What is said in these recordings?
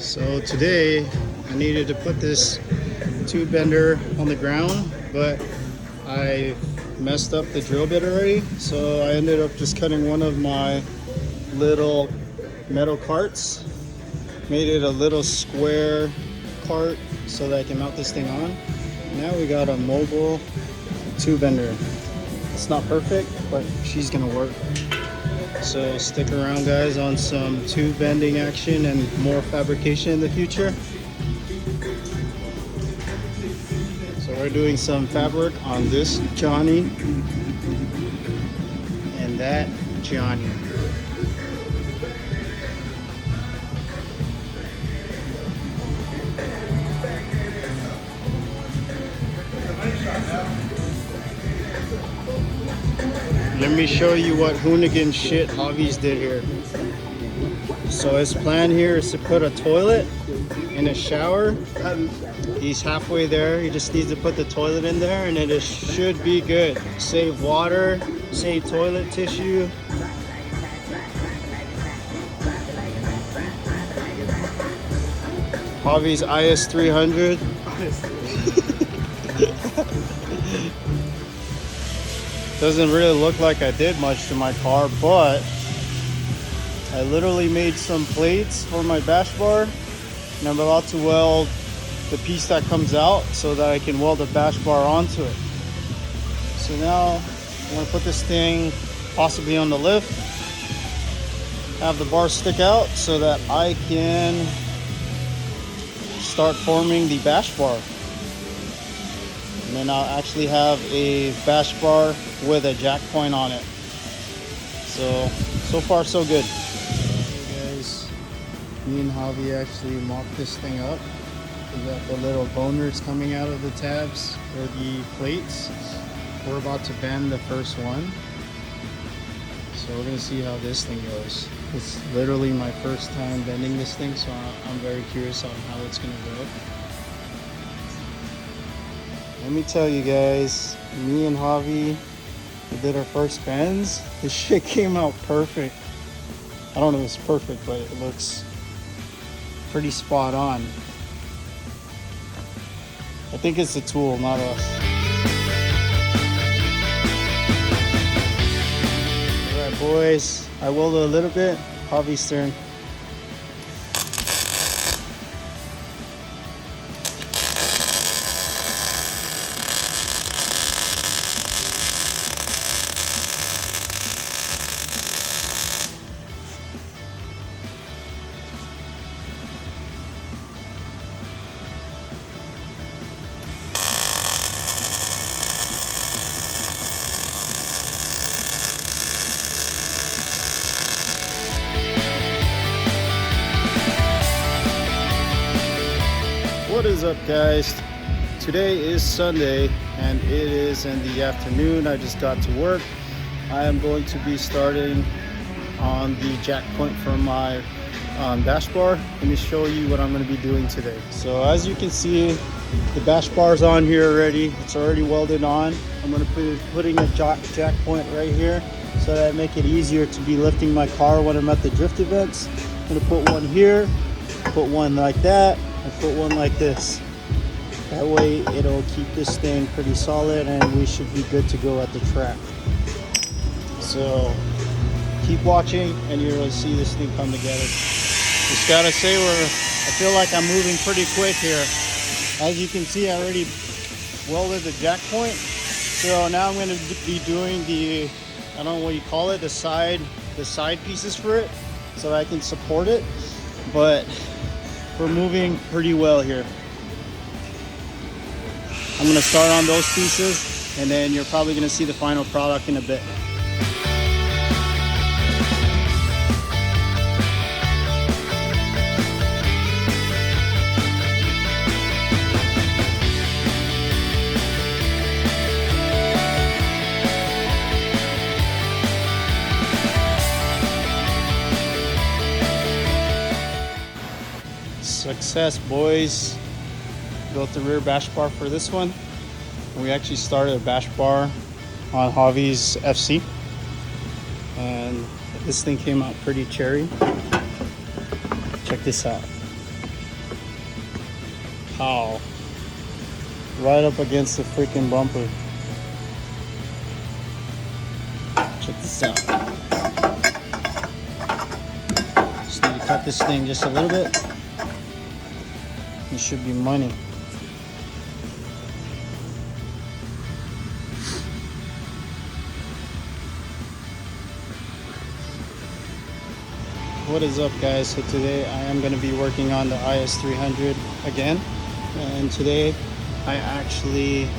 So today I needed to put this tube bender on the ground, but I messed up the drill bit already. So I ended up just cutting one of my little metal carts, made it a little square cart so that I can mount this thing on. Now we got a mobile tube bender. It's not perfect, but she's gonna work. So stick around, guys, on some tube bending action and more fabrication in the future. So we're doing some fabric on this Johnny and that Johnny. Let me show you what Hoonigan shit Javi's did here. So his plan here is to put a toilet in a shower. He's halfway there. He just needs to put the toilet in there and it should be good. Save water, save toilet tissue. Javi's Is300. Doesn't really look like I did much to my car, but I literally made some plates for my bash bar and I'm about to weld the piece that comes out so that I can weld the bash bar onto it. So now I'm gonna put this thing possibly on the lift, have the bar stick out so that I can start forming the bash bar. And then I'll actually have a bash bar with a jack point on it. So far so good. Okay, guys, me and Javi actually mocked this thing up. We got the little boners coming out of the tabs or the plates. We're about to bend the first one. So we're gonna see how this thing goes. It's literally my first time bending this thing, so I'm very curious on how it's gonna go. Let me tell you guys, me and Javi did our first bends. This shit came out perfect. I don't know if it's perfect, but it looks pretty spot on. I think it's the tool, not us. Alright boys, I welded a little bit. Javi's turn. What is up, guys? Today is Sunday and it is in the afternoon. I just got to work. I am going to be starting on the jack point for my bash bar. Let me show you what I'm going to be doing today. So as you can see, the bash bar is on here already. It's already welded on. I'm going to be putting a jack point right here so that I make it easier to be lifting my car when I'm at the drift events. I'm going to put one here, put one like that, and put one like this. That way it'll keep this thing pretty solid and we should be good to go at the track. So keep watching and you're gonna see this thing come together. Just gotta say I feel like I'm moving pretty quick here. As you can see, I already welded the jack point. So now I'm gonna be doing the, I don't know what you call it, the side pieces for it so I can support it. But we're moving pretty well here. I'm gonna start on those pieces and then you're probably gonna see the final product in a bit. Success, boys. Built the rear bash bar for this one. We actually started a bash bar on Javi's FC and this thing came out pretty cherry. Check this out. How? Right up against the freaking bumper. Check this out. Just need to cut this thing just a little bit. It should be money. What is up, guys? So today I am going to be working on the Is300 again, and today I actually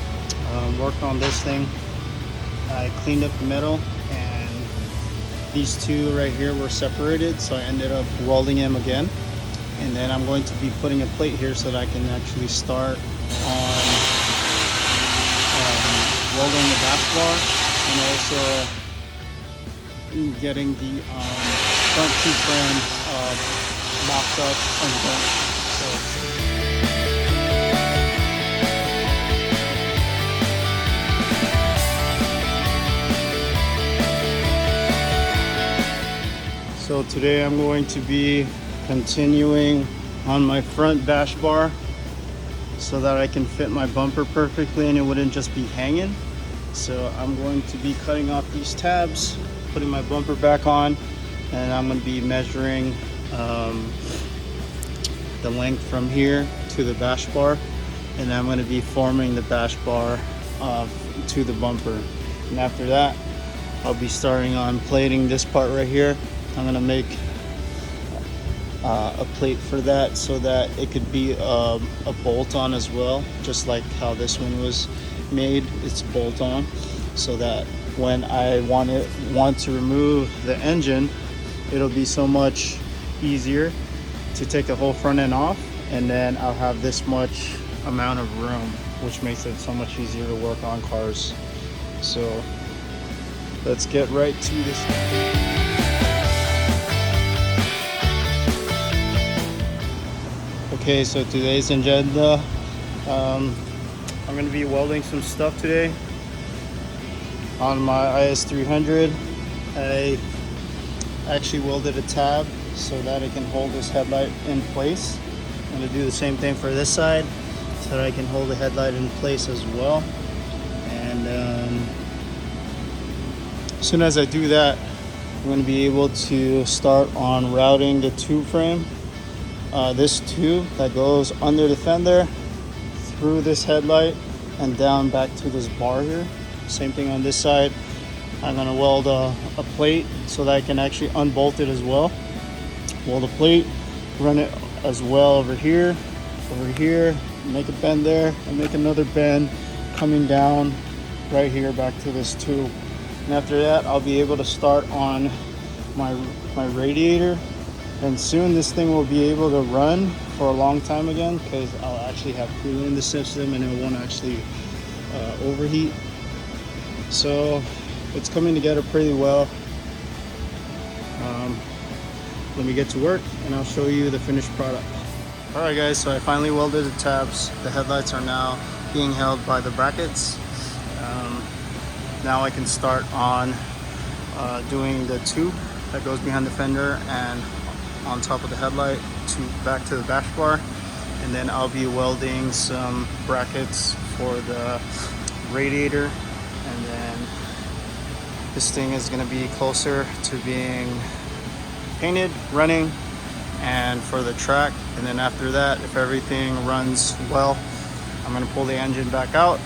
worked on this thing. I cleaned up the metal, and these two right here were separated, so I ended up welding them again. And then I'm going to be putting a plate here so that I can actually start on welding the back bar, and also getting the front two frame mocked up and done. So today I'm going to be continuing on my front bash bar so that I can fit my bumper perfectly and it wouldn't just be hanging. So I'm going to be cutting off these tabs, putting my bumper back on, and I'm going to be measuring the length from here to the bash bar, and I'm going to be forming the bash bar to the bumper. And after that, I'll be starting on plating this part right here. I'm going to make a plate for that so that it could be a bolt on as well, just like how this one was made. It's bolt on, so that when I want to remove the engine, it'll be so much easier to take the whole front end off, and then I'll have this much amount of room, which makes it so much easier to work on cars. So let's get right to this. Okay, so today's agenda, I'm going to be welding some stuff today on my Is300. I actually welded a tab so that it can hold this headlight in place. I'm going to do the same thing for this side so that I can hold the headlight in place as well. And as soon as I do that, I'm going to be able to start on routing the tube frame. This tube that goes under the fender, through this headlight, and down back to this bar here. Same thing on this side. I'm going to weld a plate so that I can actually unbolt it as well. Weld a plate, run it as well over here, make a bend there, and make another bend coming down right here back to this tube. And after that, I'll be able to start on my radiator. And soon this thing will be able to run for a long time again, because I'll actually have coolant in the system and it won't actually overheat. So it's coming together pretty well. Let me get to work and I'll show you the finished product. Alright guys, so I finally welded the tabs. The headlights are now being held by the brackets. Now I can start on doing the tube that goes behind the fender and on top of the headlight back to the bash bar. And then I'll be welding some brackets for the radiator, and then this thing is going to be closer to being painted, running, and for the track. And then after that, if everything runs well, I'm going to pull the engine back out,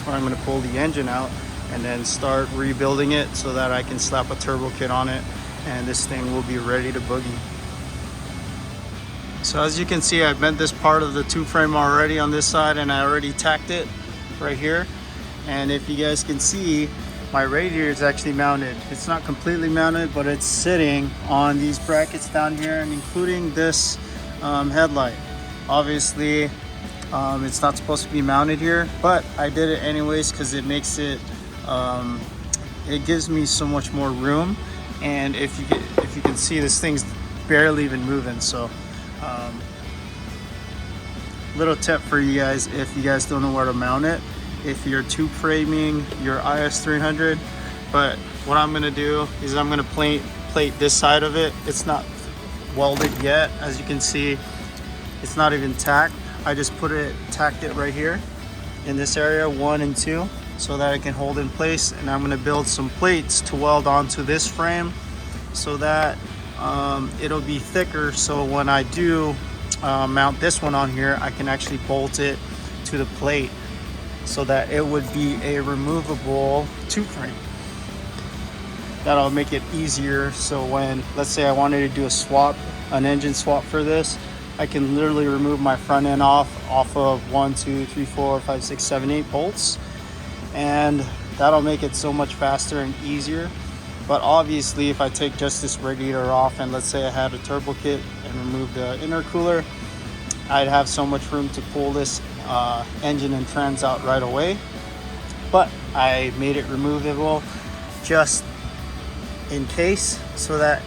or I'm going to pull the engine out and then start rebuilding it so that I can slap a turbo kit on it, and this thing will be ready to boogie. So as you can see, I bent this part of the tube frame already on this side, and I already tacked it right here. And if you guys can see, my radiator is actually mounted. It's not completely mounted, but it's sitting on these brackets down here, and including this headlight. Obviously, it's not supposed to be mounted here, but I did it anyways because it makes it, it gives me so much more room. And if you can see, this thing's barely even moving. So little tip for you guys, if you guys don't know where to mount it, if you're tube framing your Is300. But what I'm going to do is I'm going to plate this side of it. It's not welded yet. As you can see, it's not even tacked. I just tacked it right here in this area, 1 and 2, so that it can hold in place. And I'm gonna build some plates to weld onto this frame so that it'll be thicker, so when I do mount this one on here, I can actually bolt it to the plate so that it would be a removable tube frame. That'll make it easier, so when, let's say I wanted to do an engine swap for this, I can literally remove my front end off of 1, 2, 3, 4, 5, 6, 7, 8 bolts, and that'll make it so much faster and easier. But obviously, if I take just this radiator off, and let's say I had a turbo kit and remove the intercooler, I'd have so much room to pull this engine and trans out right away. But I made it removable just in case, so that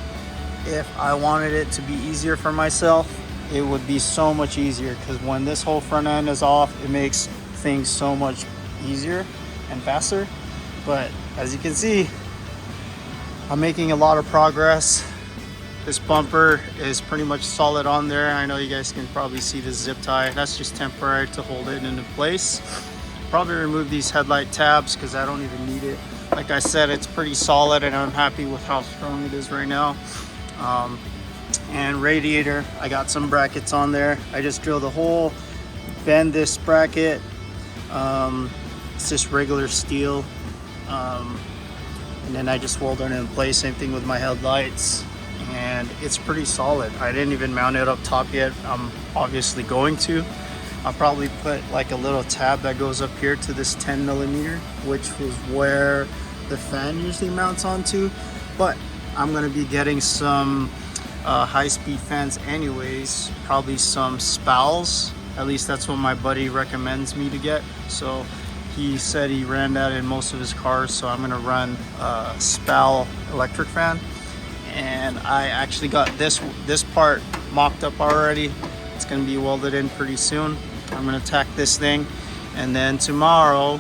if I wanted it to be easier for myself, it would be so much easier, because when this whole front end is off, it makes things so much easier and faster. But as you can see, I'm making a lot of progress. This bumper is pretty much solid on there. I know you guys can probably see the zip tie. That's just temporary to hold it into place. Probably remove these headlight tabs because I don't even need it. Like I said, it's pretty solid and I'm happy with how strong it is right now. And radiator, I got some brackets on there. I just drilled a hole, bend this bracket. It's just regular steel. And then I just welded it in place. Same thing with my headlights, and it's pretty solid. I didn't even mount it up top yet. I'm obviously going to. I'll probably put like a little tab that goes up here to this 10mm, which was where the fan usually mounts onto. But I'm gonna be getting some high-speed fans anyways, probably some spals. At least that's what my buddy recommends me to get. So he said he ran that in most of his cars, so I'm gonna run a spal electric fan. And I actually got this part mocked up already. It's gonna be welded in pretty soon. I'm gonna tack this thing, and then tomorrow,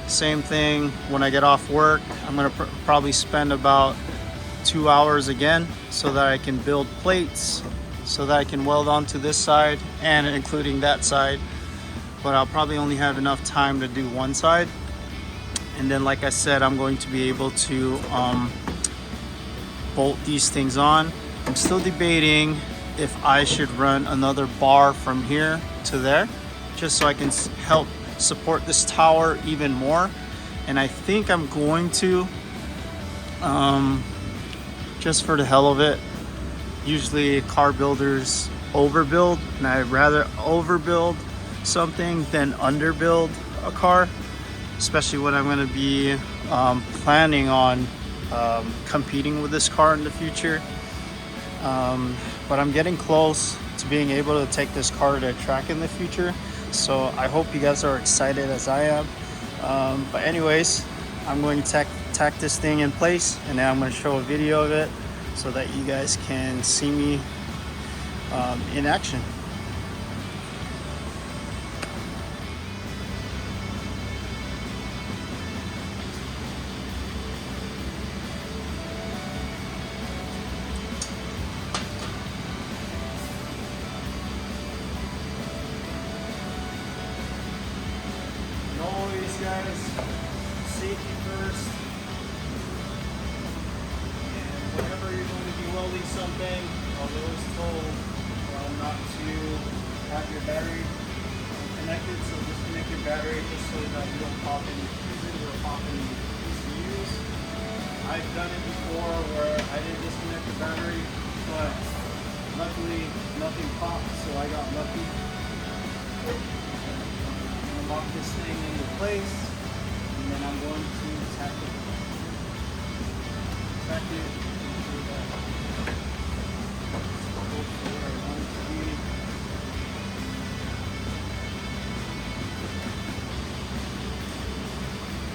same thing. When I get off work, I'm gonna probably spend about 2 hours again, so that I can build plates, so that I can weld onto this side and including that side. But I'll probably only have enough time to do one side. And then, like I said, I'm going to be able to bolt these things on. I'm still debating if I should run another bar from here to there, just so I can help support this tower even more. And I think I'm going to, just for the hell of it. Usually car builders overbuild, and I'd rather overbuild something than underbuild a car, especially when I'm going to be planning on competing with this car in the future. But I'm getting close to being able to take this car to a track in the future, so I hope you guys are excited as I am. But anyways, I'm going to tack this thing in place, and then I'm going to show a video of it so that you guys can see me in action. Guys, safety first, and whenever you're going to be welding something, I was always told not to have your battery connected, so disconnect your battery just so that you don't pop any fuses or pop any ECUs. I've done it before where I didn't disconnect the battery, but luckily nothing popped, so I got lucky. Lock this thing into place, and then I'm going to tack it. Tack it into that. Go to where I want it to be.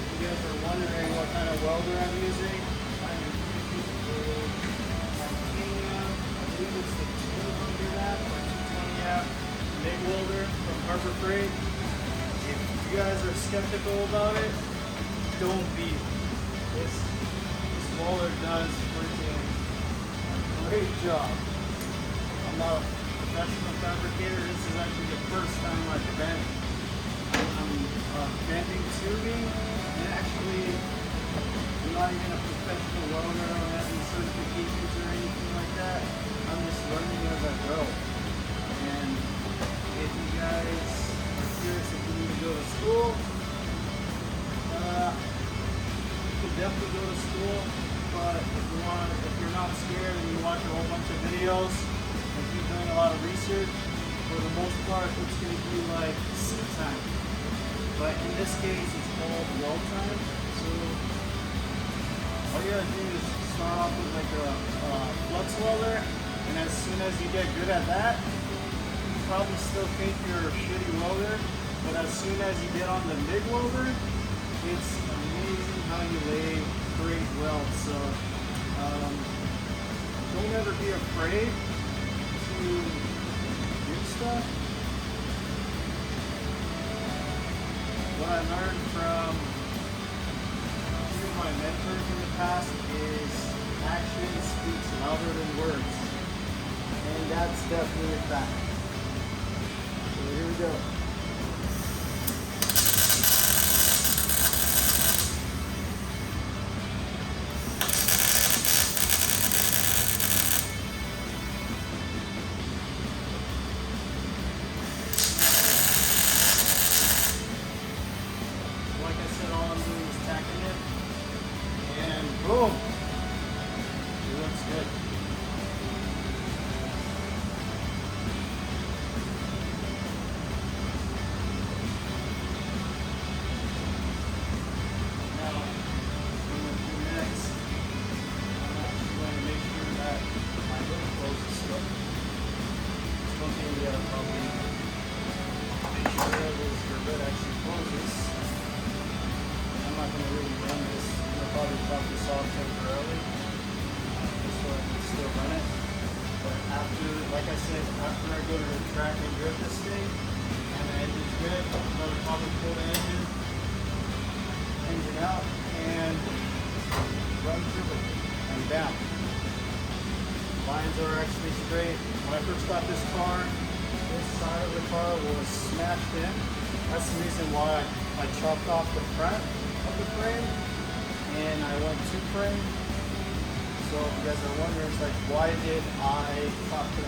If you guys are wondering what kind of welder I'm using, I'm using titanium. I believe it's the 200 amp or 220 amp MIG welder from Harbor Freight. If you guys are skeptical about it, don't be. This welder does freaking a great job. I'm not a professional fabricator. This is actually the first time I've bent. I'm bending tubing, and actually I'm not even a professional welder. I don't have any certifications or anything like that. I'm just learning as I go. And if you guys are curious if you need to go to school, you could definitely go to school. But if you're not scared and you watch a whole bunch of videos and keep doing a lot of research, for the most part, it's going to be like seat time. But in this case, it's called weld time. So all you gotta do is start off with like a flux welder, and as soon as you get good at that, you probably still think you're a shitty welder, but as soon as you get on the MIG welder, it's amazing how you lay great welds. So don't ever be afraid to do stuff. What I learned from two of my mentors in the past is action speaks louder than words. And that's definitely a fact. So here we go. Boom! It looks good. Now, what I'm going to do next, I'm actually going to make sure that my hood closes still. It's one thing you got to probably make sure that is your hood actually closes. I'm not going to really run this. I'll probably drop this off temporarily just so I can still run it. But after, like I said, after I go to the track and drift this thing and the engine's good, I'm going to probably pull the engine out and run through it and down. Lines are actually straight. When I first got this car, this side of the car was smashed in. That's the reason why I chopped off the front of the frame and I went two frame. So if you guys are wondering, it's like, why did I chop the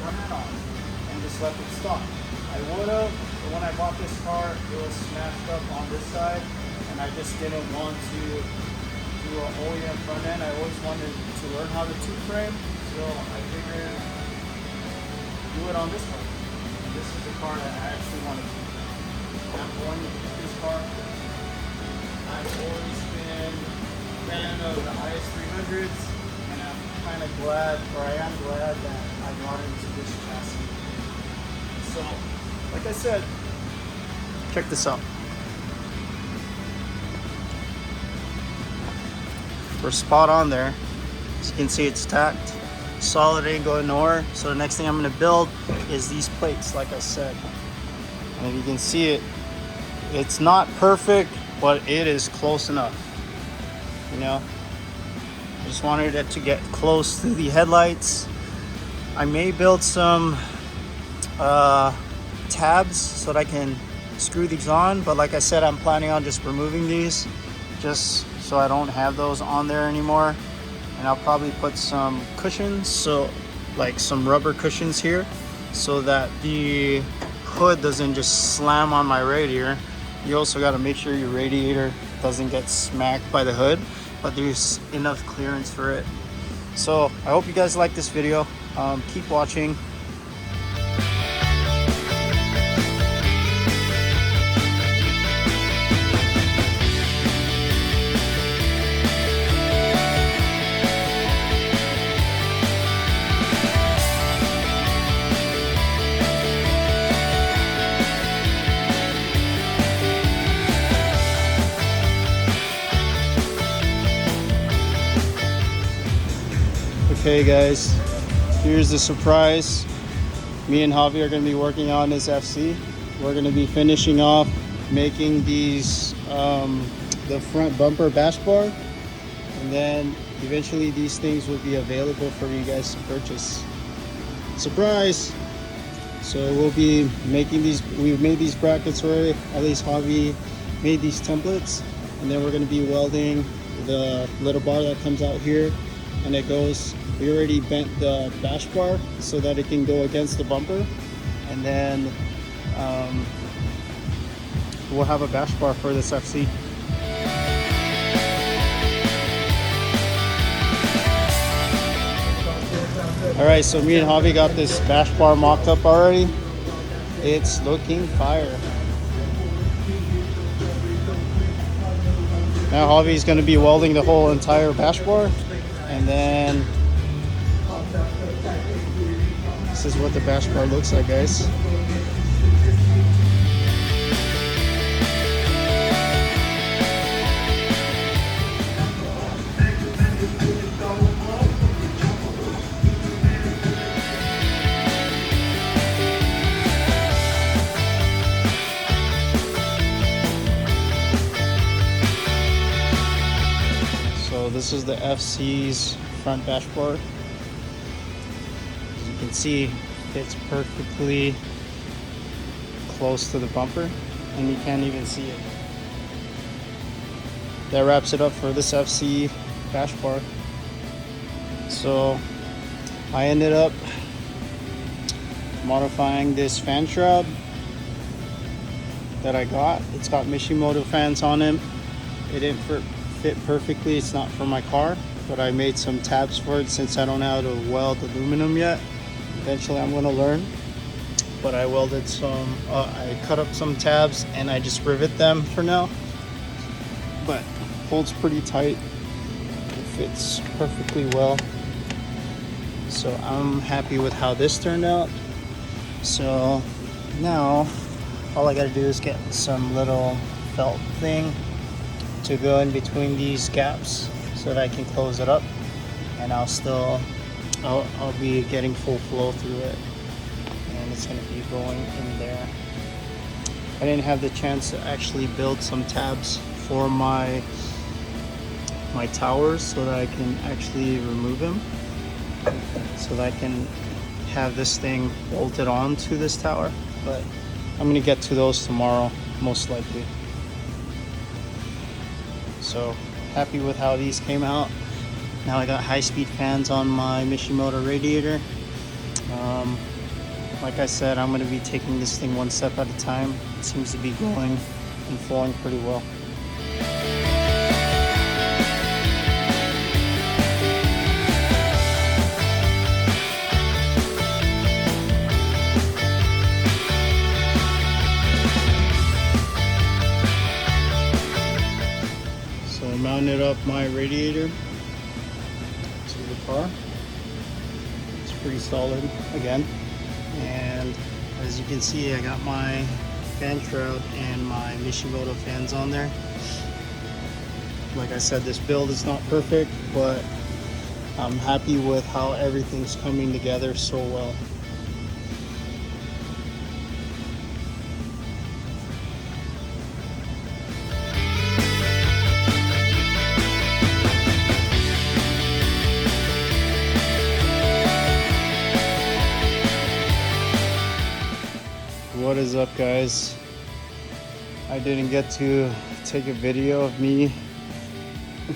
front end off and just left it stock? I would have, but when I bought this car, it was smashed up on this side, and I just didn't want to do an OEM front end. I always wanted to learn how to two frame, so I figured do it on this car. And this is the car that I actually wanted to. I'm going to get this car. I've always been a fan of the Is300s, and I'm kind of glad, or I am glad that I got into this chassis. So, like I said, check this out. We're spot on there. As you can see, it's tacked. Solid, ain't going nowhere. So the next thing I'm going to build is these plates, like I said. And if you can see it, it's not perfect, but it is close enough. You know, I just wanted it to get close to the headlights. I may build some tabs so that I can screw these on, but like I said, I'm planning on just removing these just so I don't have those on there anymore. And I'll probably put some cushions, so like some rubber cushions here, so that the hood doesn't just slam on my radiator. You also got to make sure your radiator doesn't get smacked by the hood, but there's enough clearance for it. So I hope you guys like this video. Keep watching. Okay guys, here's the surprise. Me and Javi are going to be working on this FC. We're going to be finishing off making these, the front bumper bash bar. And then eventually these things will be available for you guys to purchase. Surprise! So we'll be making these, we've made these brackets already, at least Javi made these templates, and then we're going to be welding the little bar that comes out here, and it goes, we already bent the bash bar so that it can go against the bumper, and then we'll have a bash bar for this FC. All right, so me and Javi got this bash bar mocked up already. It's looking fire. Now Javi's going to be welding the whole entire bash bar, and then this is what the bash bar looks like, guys. So this is the FC's front bash bar. As you can see, it's perfectly close to the bumper, and you can't even see it. That wraps it up for this FC bash bar. So I ended up modifying this fan shroud that I got. It's got Mishimoto fans on it. It didn't fit perfectly. It's not for my car, but I made some tabs for it since I don't know how to weld aluminum yet. Eventually I'm going to learn, but I welded some, I cut up some tabs and I just rivet them for now, but holds pretty tight. It fits perfectly well, so I'm happy with how this turned out. So now all I got to do is get some little felt thing to go in between these gaps so that I can close it up, and I'll be getting full flow through it, and it's going to be going in there. I didn't have the chance to actually build some tabs for my towers so that I can actually remove them, so that I can have this thing bolted on to this tower, but I'm going to get to those tomorrow most likely. So happy with how these came out. Now I got high-speed fans on my Mishimoto radiator. Like I said, I'm going to be taking this thing one step at a time. It seems to be going and flowing pretty well. So I mounted up my radiator to the car. It's pretty solid again, and as you can see, I got my fan shroud and my Mishimoto fans on there. Like I said, this build is not perfect, but I'm happy with how everything's coming together so well. What is up, guys? I didn't get to take a video of me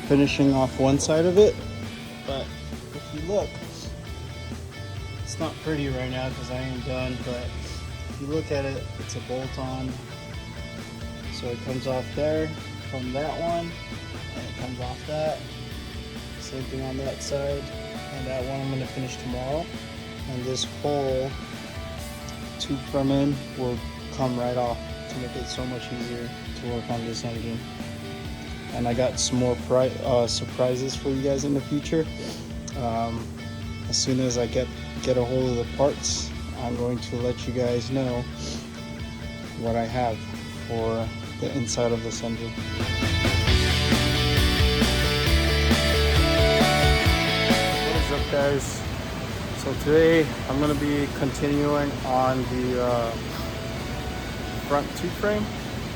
finishing off one side of it, but if you look, it's not pretty right now because I ain't done, but if you look at it, it's a bolt-on, so it comes off there from that one, and it comes off that. Same thing on that side, and that one I'm going to finish tomorrow, and this whole tube front end will come right off to make it so much easier to work on this engine. And I got some more surprises for you guys in the future. As soon as I get a hold of the parts, I'm going to let you guys know what I have for the inside of this engine. What is up, guys? So today I'm going to be continuing on the front tube frame,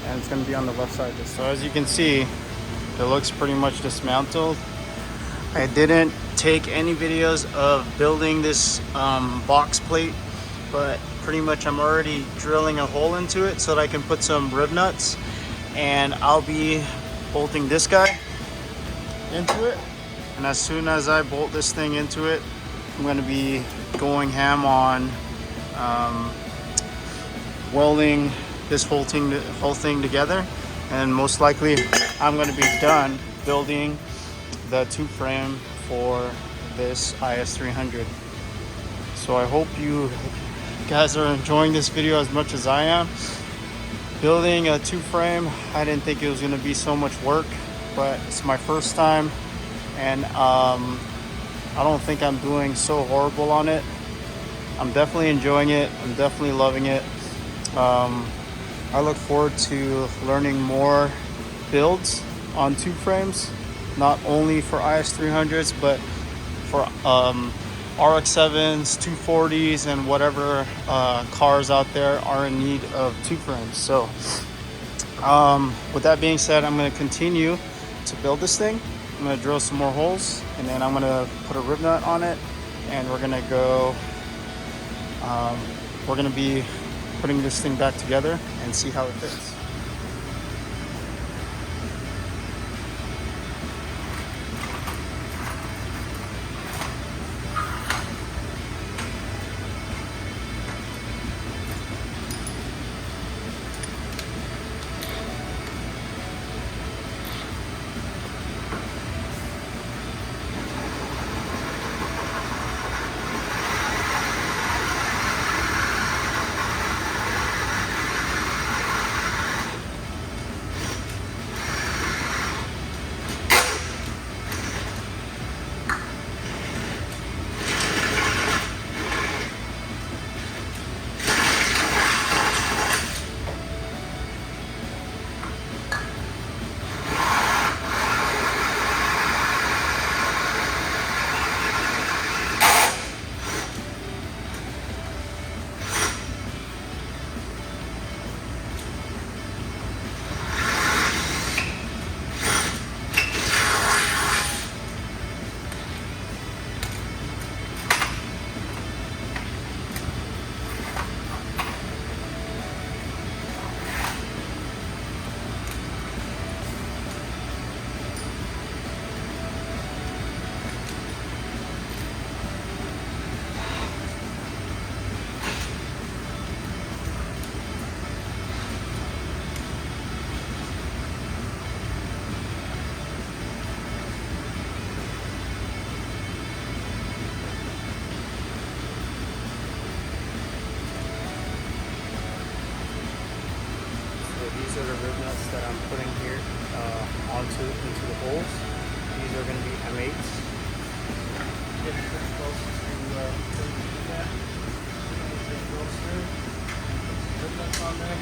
and it's going to be on the left side. So as you can see, it looks pretty much dismantled. I didn't take any videos of building this box plate but pretty much I'm already drilling a hole into it so that I can put some rivnuts, and I'll be bolting this guy into it. And as soon as I bolt this thing into it, I'm going to be going ham on welding this whole thing together, and most likely I'm going to be done building the tube frame for this Is300. So I hope you guys are enjoying this video as much as I am. Building a tube frame, I didn't think it was going to be so much work, but it's my first time, and I don't think I'm doing so horrible on it. I'm definitely enjoying it. I'm definitely loving it. I look forward to learning more builds on tube frames, not only for Is300s, but for RX-7s, 240s, and whatever cars out there are in need of tube frames. So with that being said, I'm going to continue to build this thing. I'm going to drill some more holes, and then I'm going to put a rib nut on it, and we're going to go we're going to be putting this thing back together and see how it fits. These are the rib nuts that I'm putting here into the holes. These are going to be M8s. Getting pretty close to that. Getting closer. Rib nuts on there.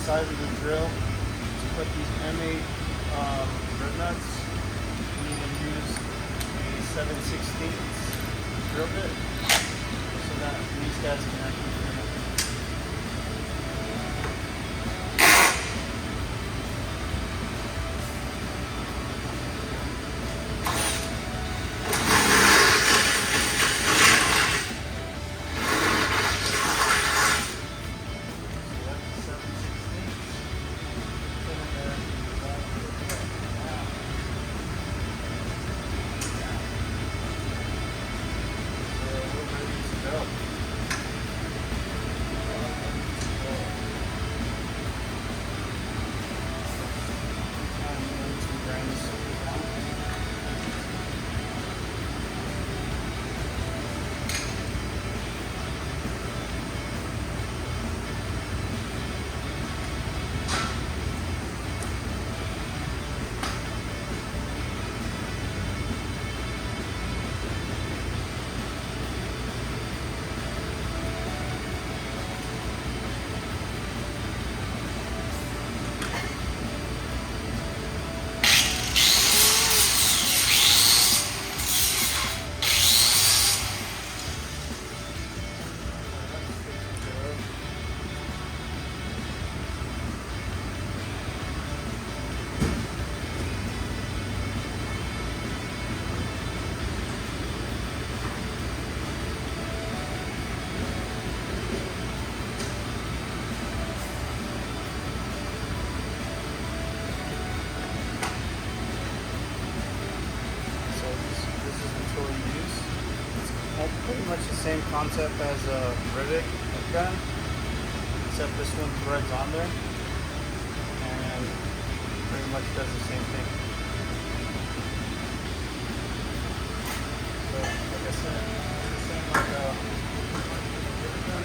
Size of the drill to put these M8 rib nuts. You can use a 7/16 drill bit so that these guys can actually fit in. much the same concept as a rivet gun, except this one threads on there and pretty much does the same thing. So, like I said, it's the same like a rivet gun.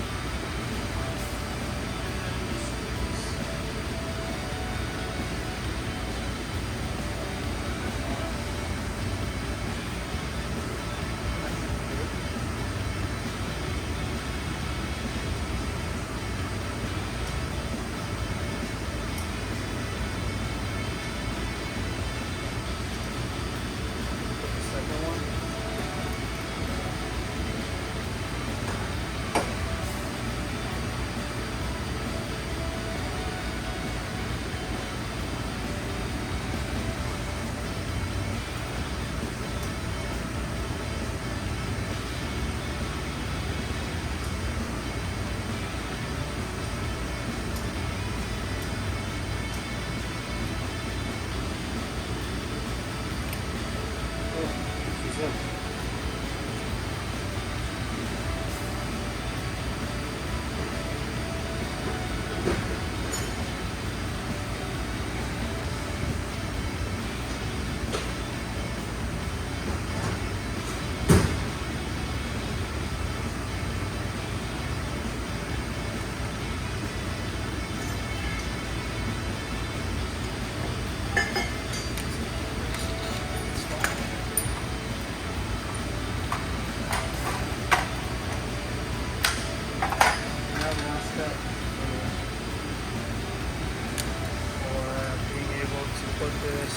Put this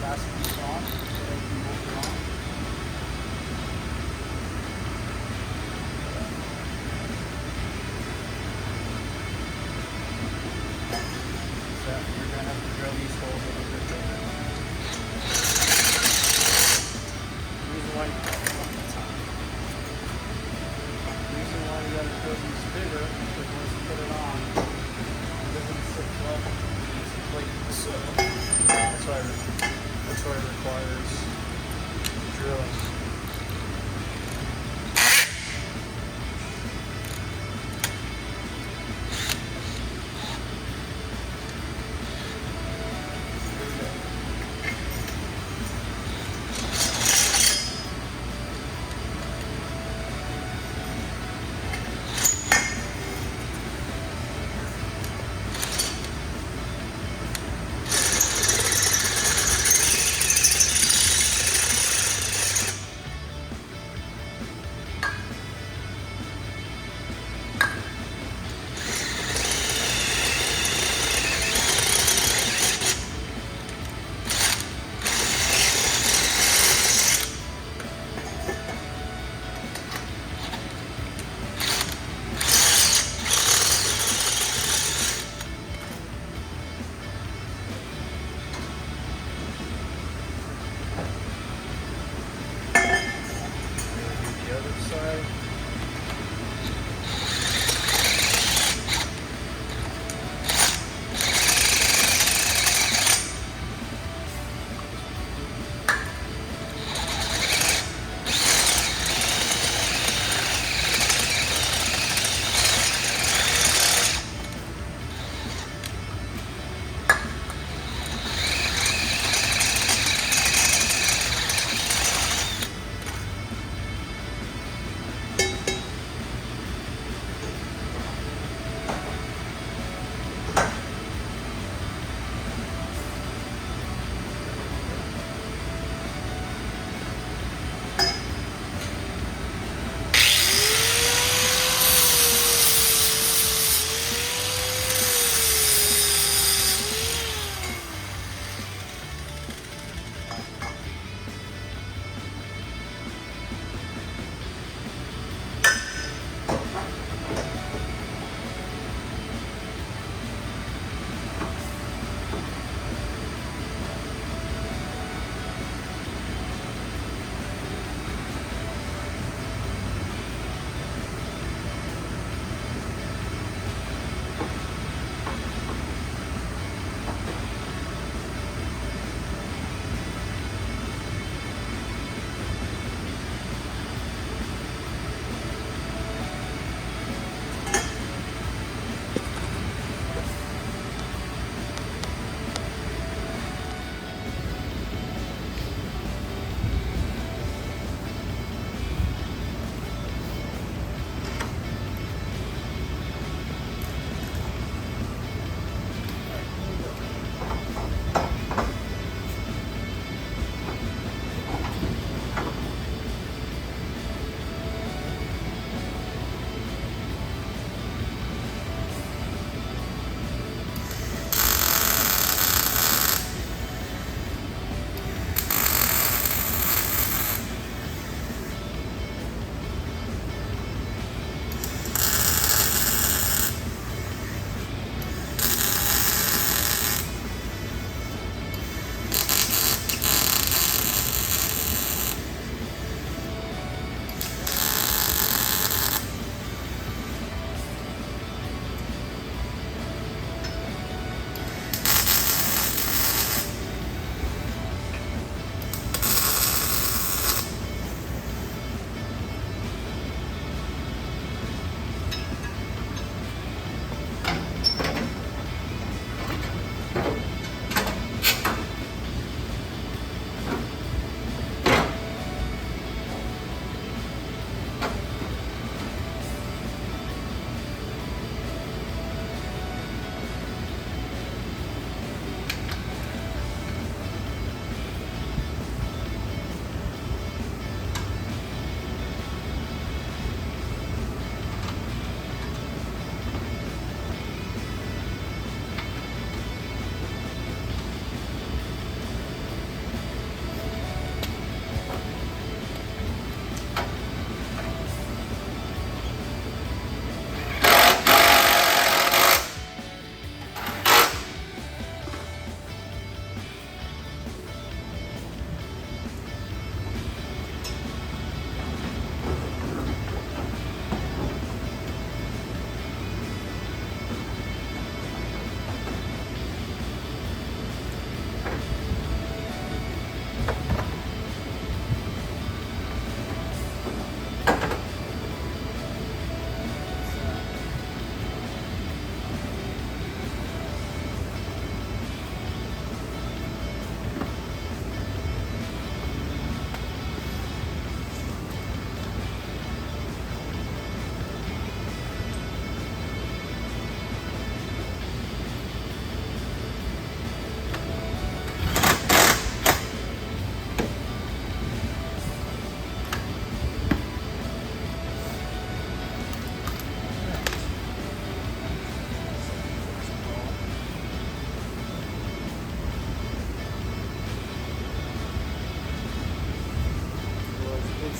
fastener on so that I can move it on. So you're going to have to drill these holes a little bit bigger. The reason why you got to drill these bigger is because once you put it on, it doesn't sit flat. It's like so. That's why it requires drilling.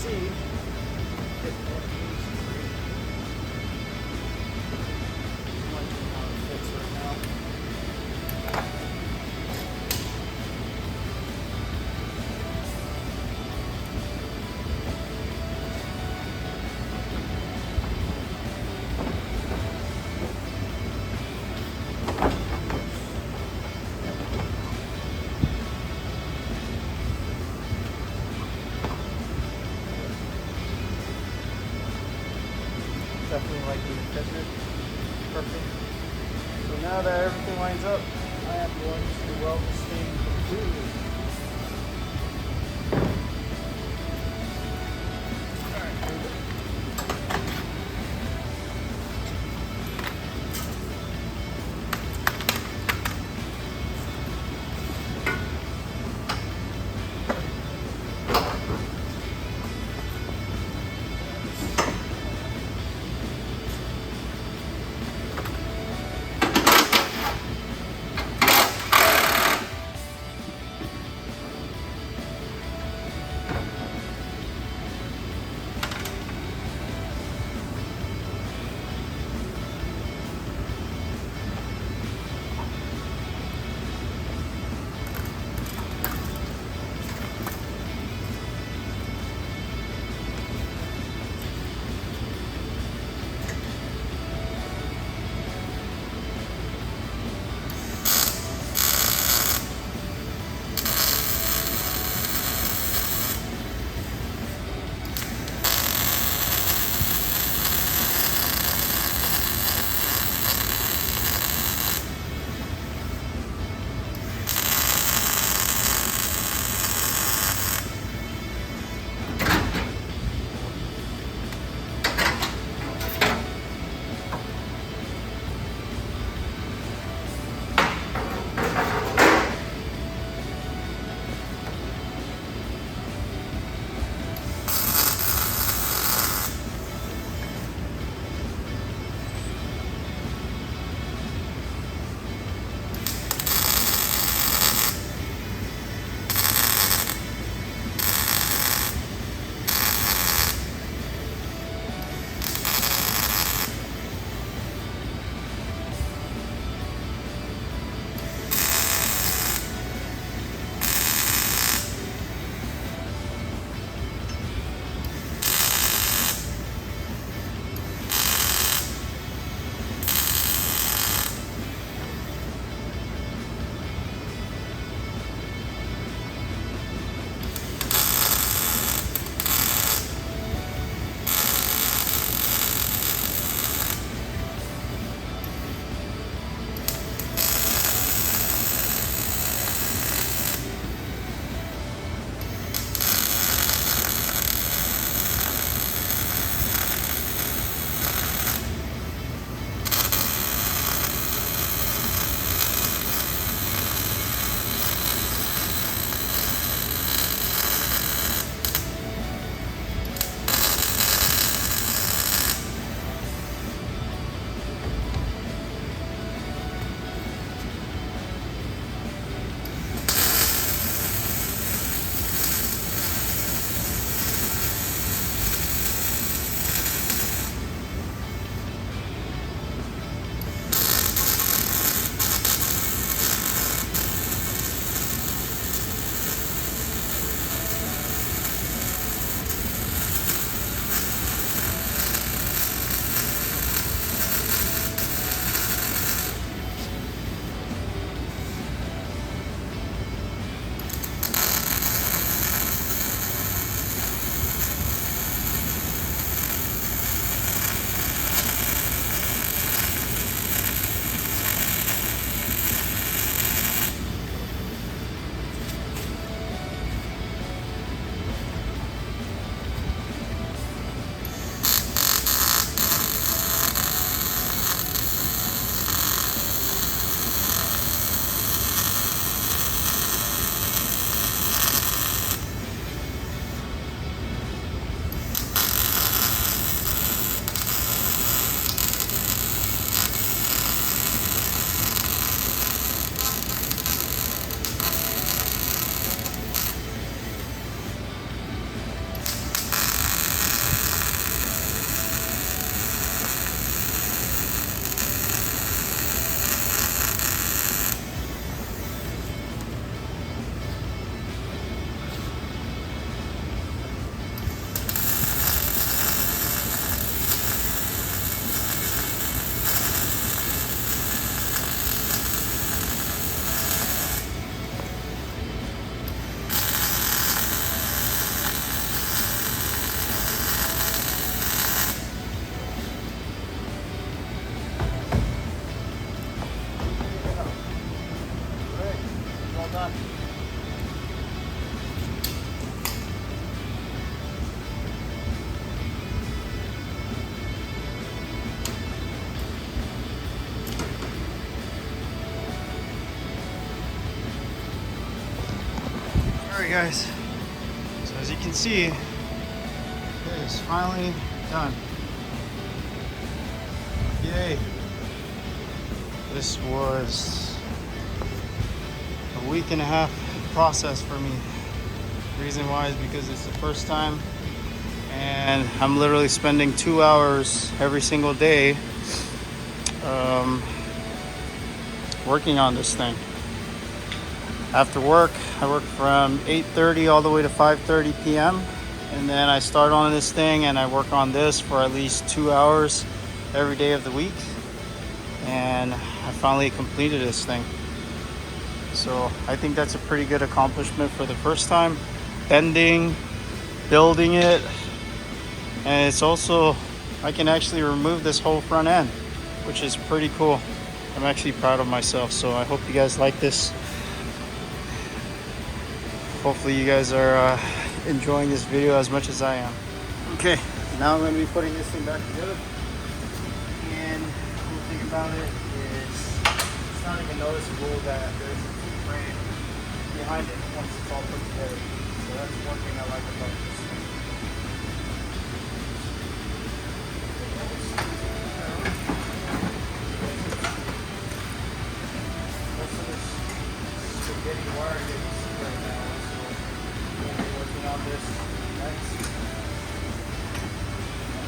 see. Definitely like the fitment. Perfect. So now that everything lines up, I am going to weld this thing completely. Alright, here we go. done. Alright guys, so as you can see, it is finally done. Yay! This was a week and a half process for me. The reason why is because it's the first time and I'm literally spending 2 hours every single day working on this thing. After work, I work from 8:30 all the way to 5:30 p.m. and then I start on this thing and I work on this for at least 2 hours every day of the week, and I finally completed this thing. So I think that's a pretty good accomplishment for the first time. Bending, building it, and it's also, I can actually remove this whole front end, which is pretty cool. I'm actually proud of myself, so I hope you guys like this. Hopefully you guys are enjoying this video as much as I am. Okay, now I'm going to be putting this thing back together. And the cool thing about it is it's not even noticeable that there's a frame behind it once it's all put together. So that's one thing I like about this thing. Most of this spaghetti wire you can see right now, so we'll be working on this next.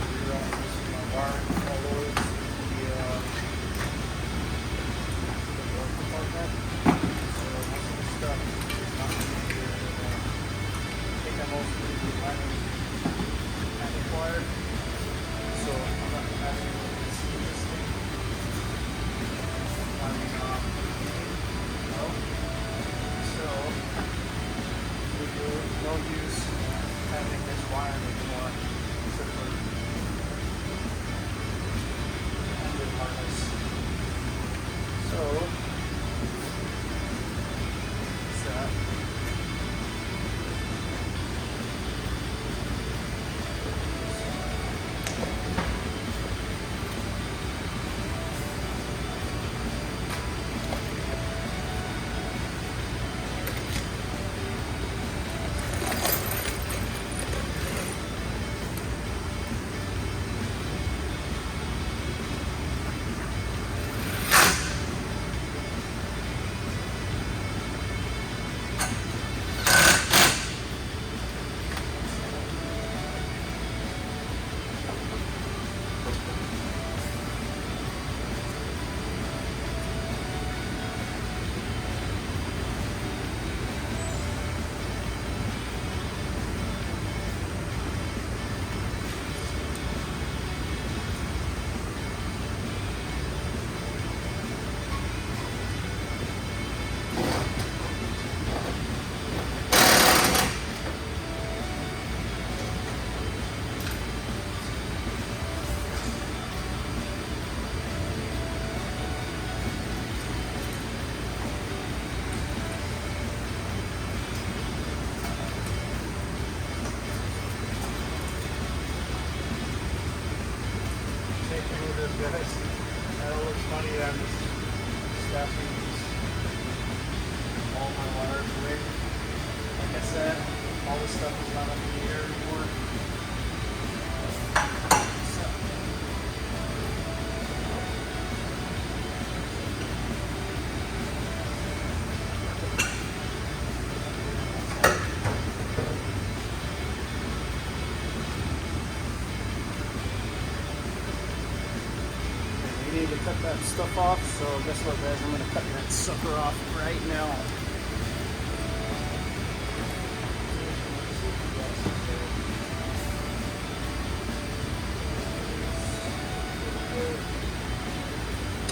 Rerunning this with my wire all over the work department. So most of this stuff is not easier than I think I mostly do hand acquired. So I'm not gonna have to see this thing. I mean, no. So we do no use having this wire anymore except for under harness. So it's that. Guys, that looks funny that I'm just stashing all my wires away. Like I said, all this stuff is not up in the air anymore. Need to cut that stuff off, so guess what guys, I'm going to cut that sucker off right now.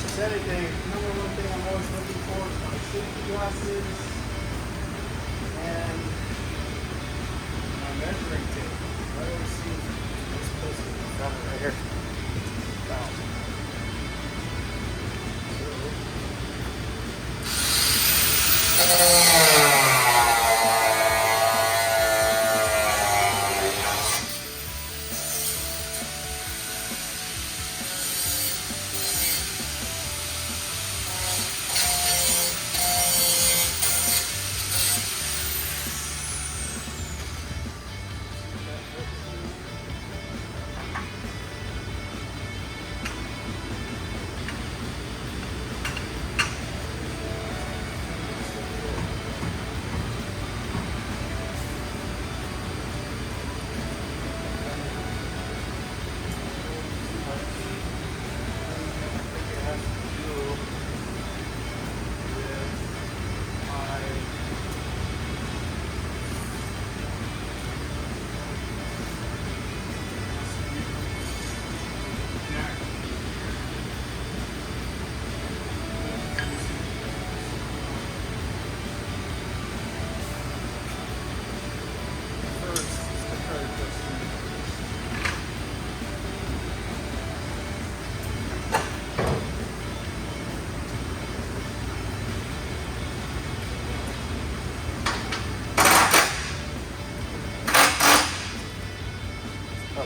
If anything, number one thing I'm always looking for is my safety glasses and my measuring tape. I always see this close to the front right here. Wow. So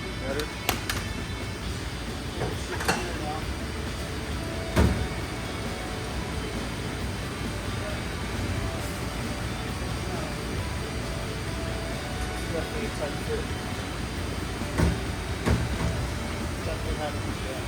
probably better. Definitely a tight fit. Definitely have to do that.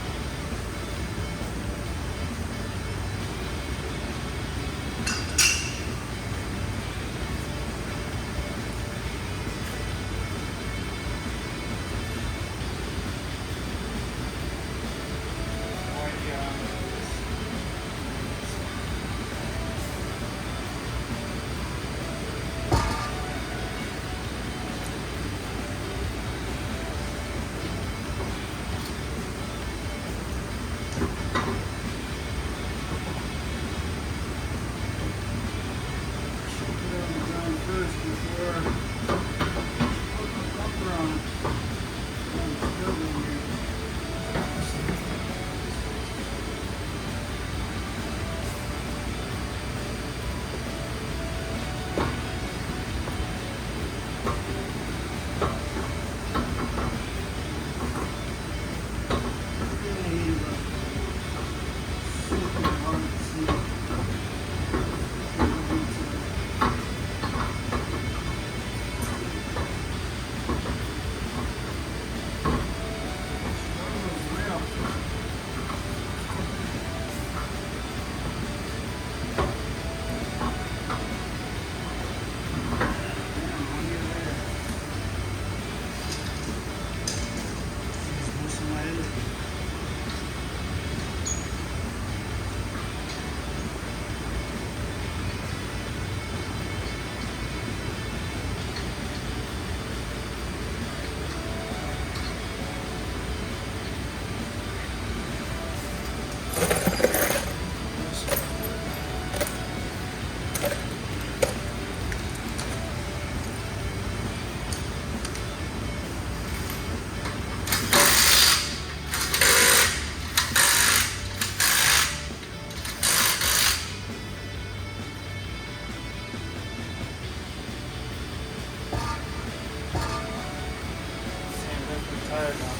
Tired now.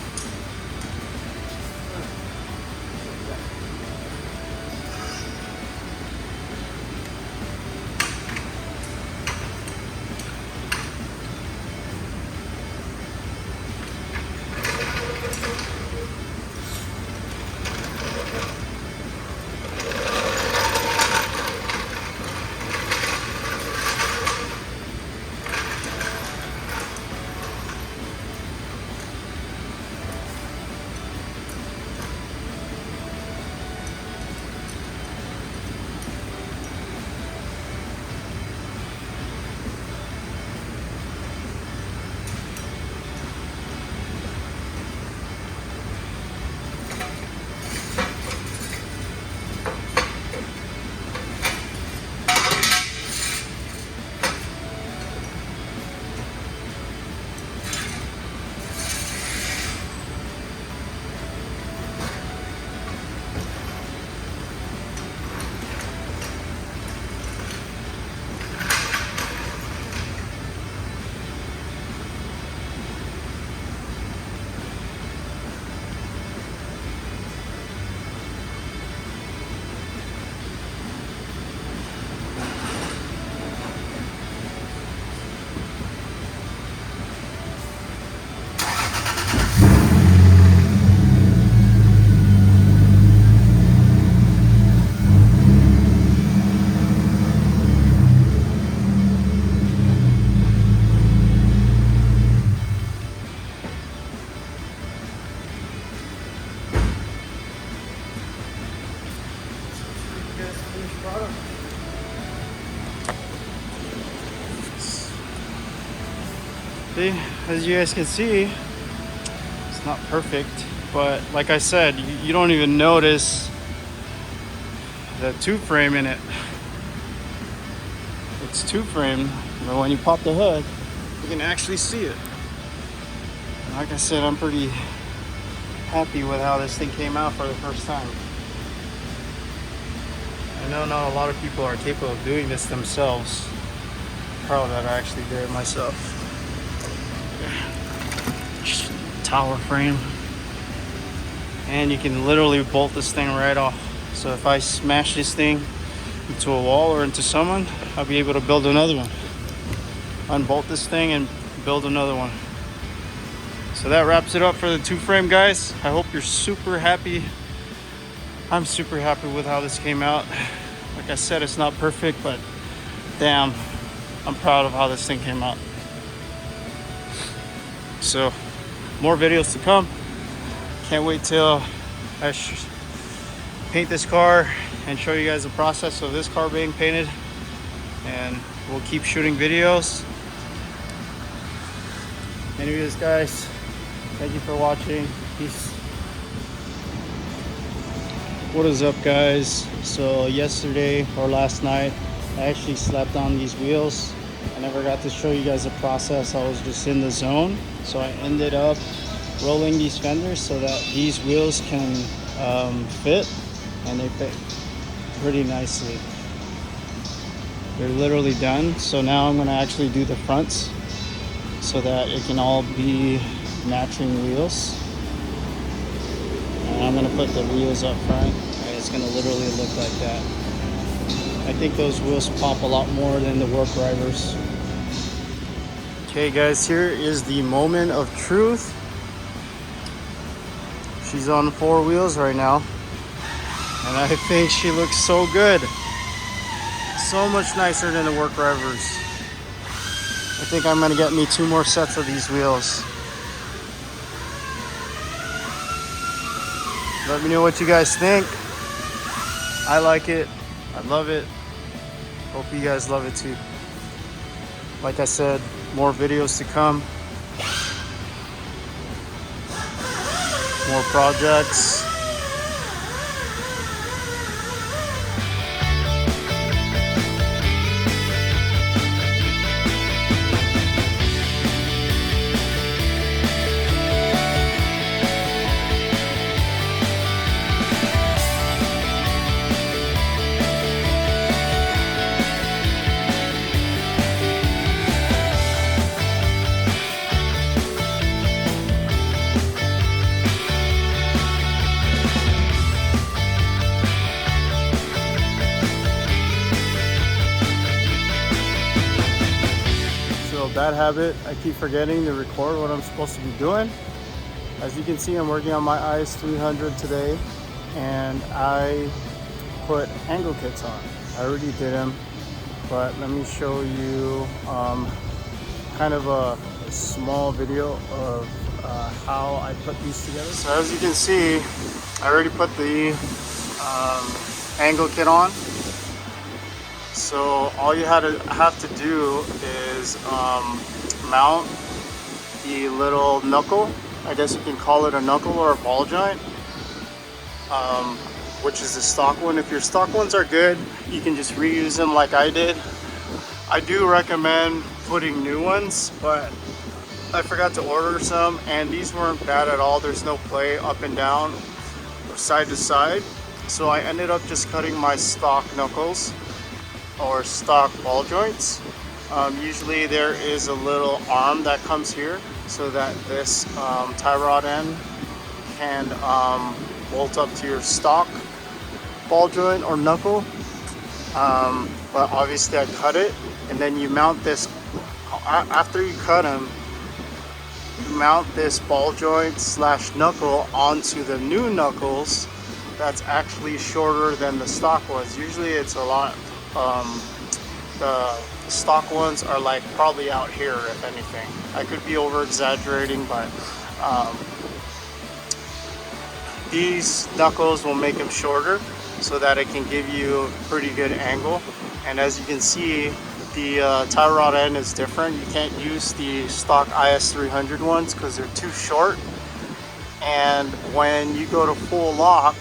See, as you guys can see, it's not perfect, but like I said, you don't even notice the two frame in it. It's two frame, but when you pop the hood, you can actually see it. Like I said, I'm pretty happy with how this thing came out for the first time. I know not a lot of people are capable of doing this themselves. I'm proud that I actually did it myself. tower frame, and you can literally bolt this thing right off. So if I smash this thing into a wall or into someone, I'll be able to build another one. Unbolt this thing and build another one. So that wraps it up for the two frame, guys. I hope you're super happy. I'm super happy with how this came out. Like I said, it's not perfect, but damn, I'm proud of how this thing came out. So more videos to come. Can't wait till I paint this car and show you guys the process of this car being painted, and we'll keep shooting videos. Anyways, guys, thank you for watching. Peace. What is up, guys? So yesterday or last night, I actually slapped on these wheels. I never got to show you guys the process. I was just in the zone. So I ended up rolling these fenders so that these wheels can fit, and they fit pretty nicely. They're literally done. So now I'm gonna actually do the fronts so that it can all be matching wheels. And I'm gonna put the wheels up front, and it's gonna literally look like that. I think those wheels pop a lot more than the work drivers. Okay, guys, here is the moment of truth. She's on 4 wheels right now, and I think she looks so good. So much nicer than the work drivers. I think I'm gonna get me 2 more sets of these wheels. Let me know what you guys think. I like it. I love it. Hope you guys love it too. Like I said, more videos to come. More projects. Bad habit, I keep forgetting to record what I'm supposed to be doing. As you can see, I'm working on my Is300 today, and I put angle kits on. I already did them, but let me show you kind of a small video of how I put these together. So as you can see, I already put the angle kit on. So all you have to do is mount the little knuckle. I guess you can call it a knuckle or a ball joint, which is the stock one. If your stock ones are good, you can just reuse them like I did. I do recommend putting new ones, but I forgot to order some, and these weren't bad at all. There's no play up and down or side to side. So I ended up just cutting my stock knuckles or stock ball joints. Usually there is a little arm that comes here so that this tie rod end can bolt up to your stock ball joint or knuckle. But obviously I cut it, and then you mount this, after you cut them, you mount this ball joint slash knuckle onto the new knuckles that's actually shorter than the stock ones. Usually it's a lot. The stock ones are like probably out here, if anything. I could be over exaggerating, but these knuckles will make them shorter so that it can give you a pretty good angle. And as you can see, the tie rod end is different. You can't use the stock Is300 ones because they're too short, and when you go to full lock,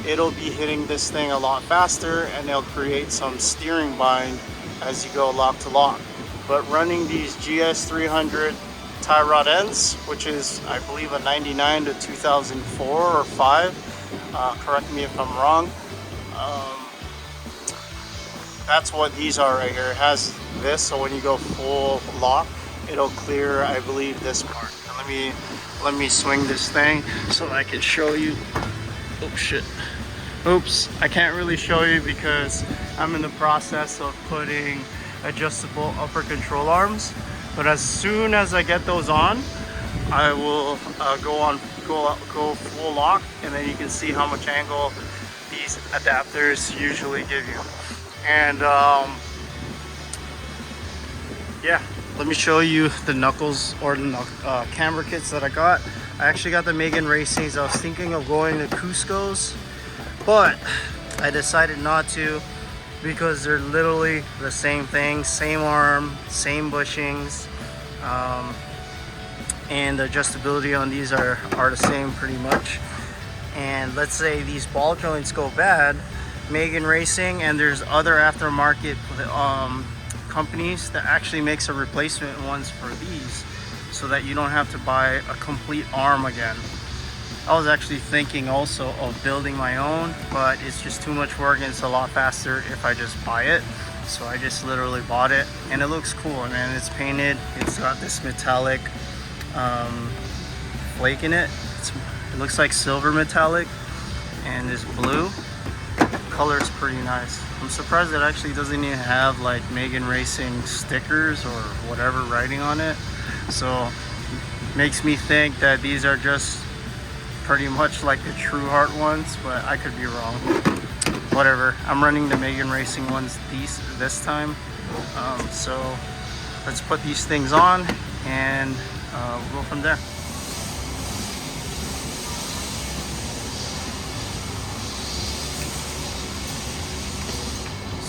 it'll be hitting this thing a lot faster, and it'll create some steering bind as you go lock to lock. But running these GS300 tie rod ends, which is I believe a 99 to 2004 or 5, correct me if I'm wrong, that's what these are right here. It has this, so when you go full lock, it'll clear, I believe, this part. And let let me swing this thing so I can show you. Oh shit. Oops, I can't really show you because I'm in the process of putting adjustable upper control arms. But as soon as I get those on, I will go full lock, and then you can see how much angle these adapters usually give you. And yeah, let me show you the knuckles or the camber kits that I got. I actually got the Megan Racings. I was thinking of going to Cusco's, but I decided not to because they're literally the same thing, same arm, same bushings, and the adjustability on these are the same pretty much. And let's say these ball joints go bad, Megan Racing and there's other aftermarket companies that actually makes a replacement ones for these, so that you don't have to buy a complete arm again. I was actually thinking also of building my own, but it's just too much work and it's a lot faster if I just buy it. So I just literally bought it, and it looks cool, and it's painted. It's got this metallic flake in it. It looks like silver metallic, and this blue color is pretty nice. I'm surprised it actually doesn't even have like Megan Racing stickers or whatever writing on it. So makes me think that these are just pretty much like the True Heart ones, but I could be wrong. Whatever, I'm running the Megan Racing ones this time. So let's put these things on, and we'll go from there.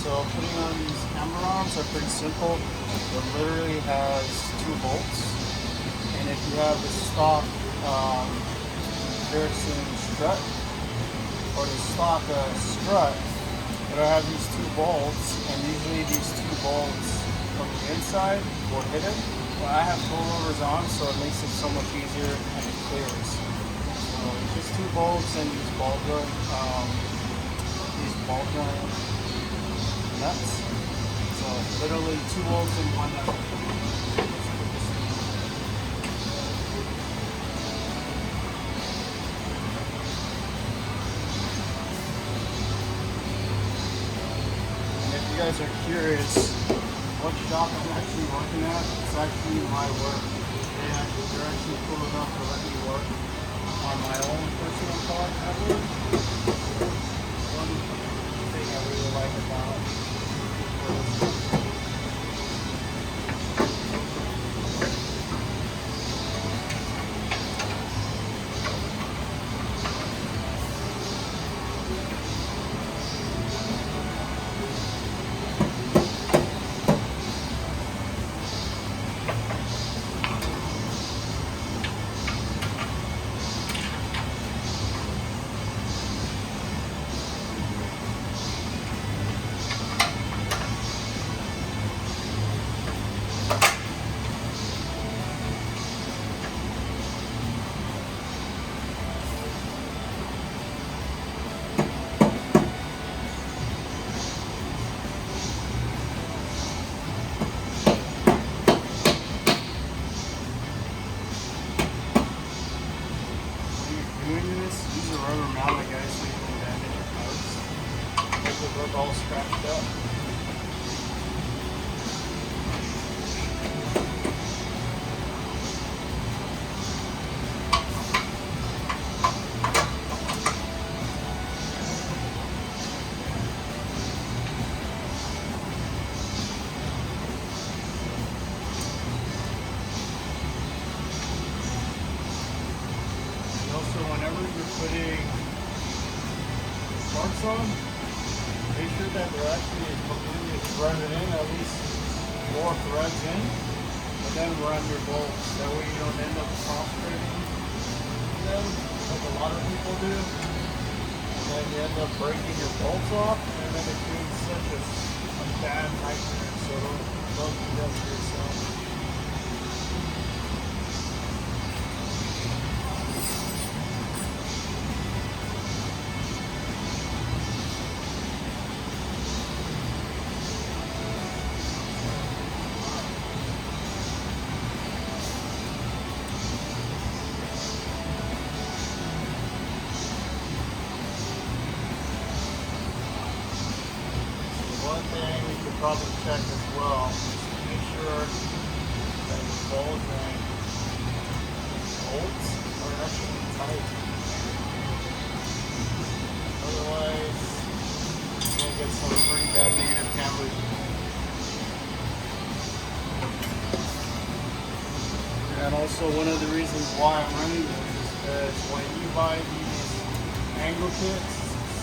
So putting on these camber arms are pretty simple. It literally has 2 bolts, and if you have the stock Pearson strut or the stock strut, it'll have these 2 bolts, and usually these 2 bolts from the inside will hit it. Well, I have coilovers on, so it makes it so much easier and it clears. So just 2 bolts and these ball joint nuts. So literally 2 bolts and 1 nut. And if you guys are curious what shop I'm actually working at, it's actually my work. And they're actually cool enough to let me work on my own personal car ever. One thing I really like about all scratched up. And also, whenever you're putting parts on, make sure that they're actually completely threaded in, at least 4 threads in, and then run your bolts. That way you don't end up cross-threading them like a lot of people do, and then you end up breaking your bolts off, and then it creates such a bad nightmare. So don't do that to yourself. check as well. Just to make sure that your ball joint bolts are actually tight. Otherwise, you're going to get some pretty bad negative camber. And also one of the reasons why I'm running this is because when you buy these angle kits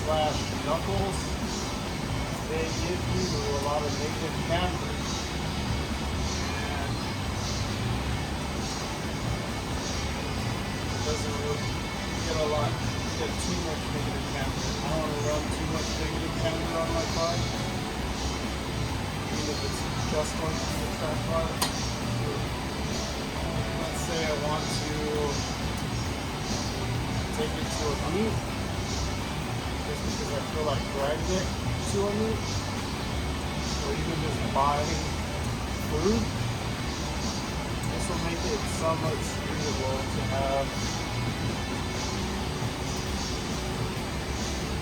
slash knuckles, they give you a lot of negative camber. And it doesn't really get a lot, get too much negative camber. I don't want to run too much negative camber on my car, even if it's just going to be a track car. Say I want to take it to a meet just because I feel like dragging it to a meet, or even just buying food. This will make it somewhat suitable to have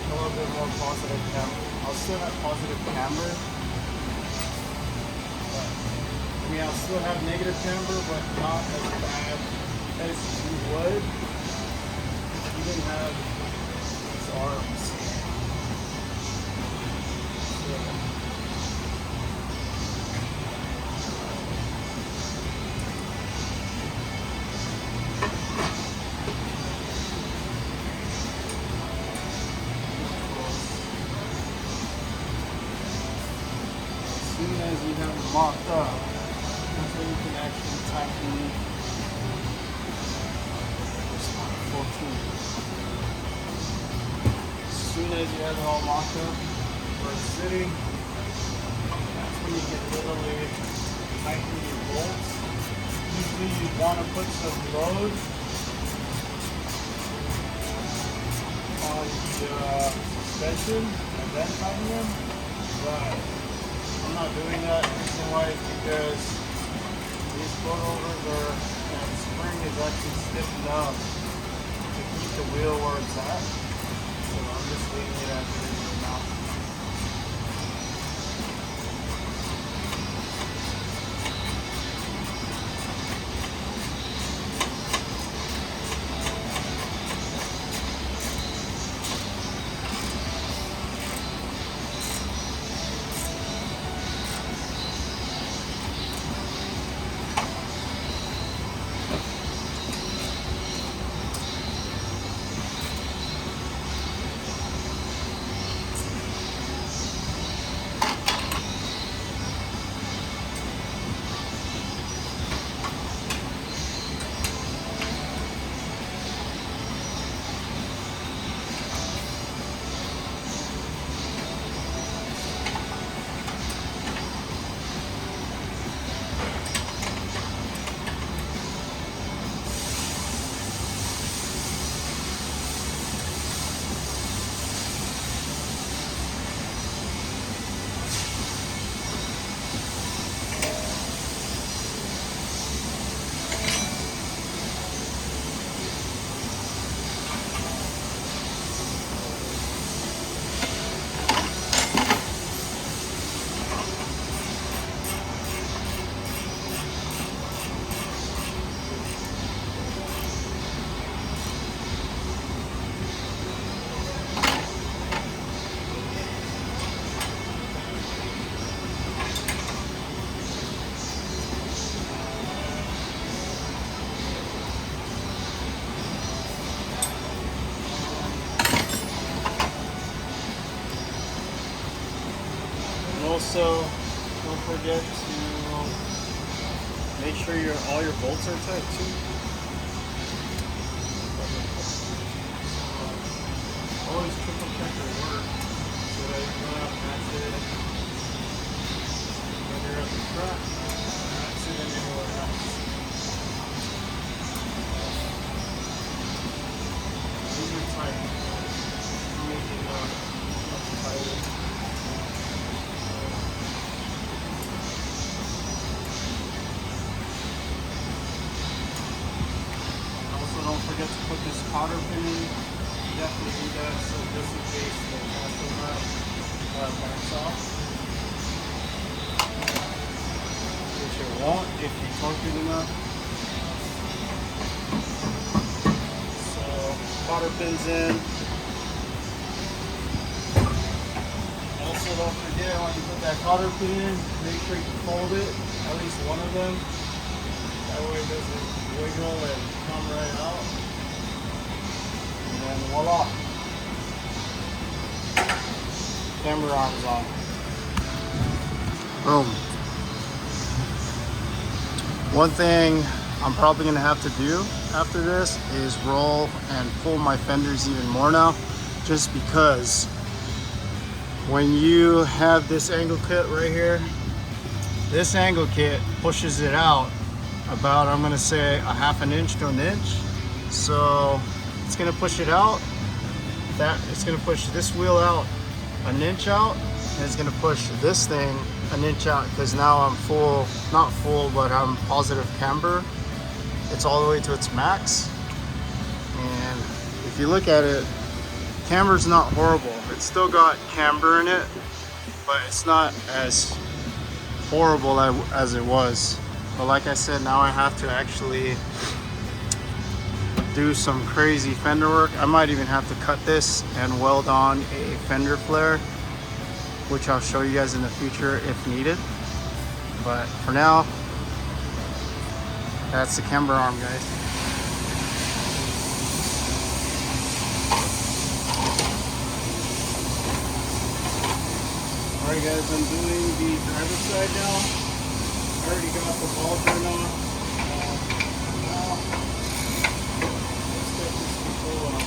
a little bit more positive camber. I'll still have positive camber. I mean, I'll still have negative camber, but not as bad as you would if you didn't have these arms. So, as soon as you have it mocked up, so you can actually tighten this one, 14. As soon as you have it all mocked up where it's sitting, that's when you can literally tighten your bolts. Usually you want to put some load on the suspension and then tighten them, but I'm not doing that reason-wise because these coilovers are, the spring is actually stiff enough to keep the wheel where it's at. So I'm just leaving it as it is right now. Also, don't forget to make sure all your bolts are tight too. Always triple check your work so that you don't have an accident when you're at the track or an accident anywhere else. These are tight. Make it much tighter. Don't forget to put this cotter pin in. You definitely need that, so just in case the natural nut backs off. won't if you torque it enough. So cotter pins in. Also don't forget when you put that cotter pin in, make sure you fold it, at least one of them. That way it doesn't wiggle and come right out. And then voila. Camber arms on. Boom. One thing I'm probably gonna have to do after this is roll and pull my fenders even more now, just because when you have this angle kit right here, this angle kit pushes it out about, I'm gonna say, a half an inch to an inch. So it's gonna push it out. It's gonna push this wheel out an inch out, and it's gonna push this thing an inch out, because now I'm full, not full, but I'm positive camber. It's all the way to its max. And if you look at it, camber's not horrible. It's still got camber in it, but it's not as horrible as it was. But like I said, now I have to actually do some crazy fender work. I might even have to cut this and weld on a fender flare, which I'll show you guys in the future if needed. But for now, that's the camber arm, guys. Alright guys, I'm doing the driver's side now. I already got the ball joint on. Now, let's get this control on.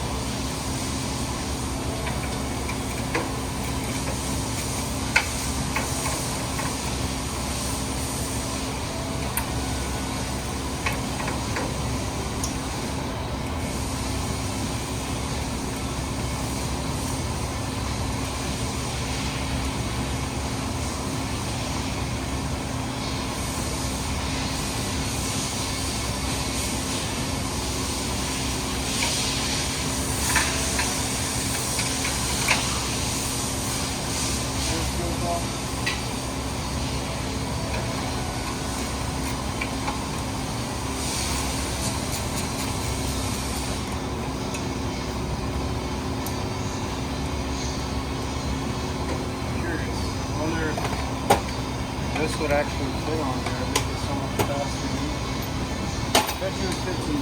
This would actually fit on there. I think it's so much faster than me. I bet you it fits in.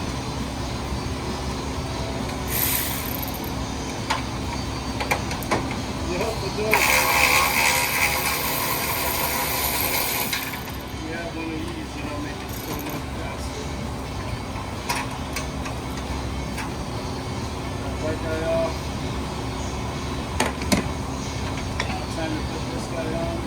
Yep, it does. If you have one of these, you know, make it so much faster. White guy off. Now time to put this guy on.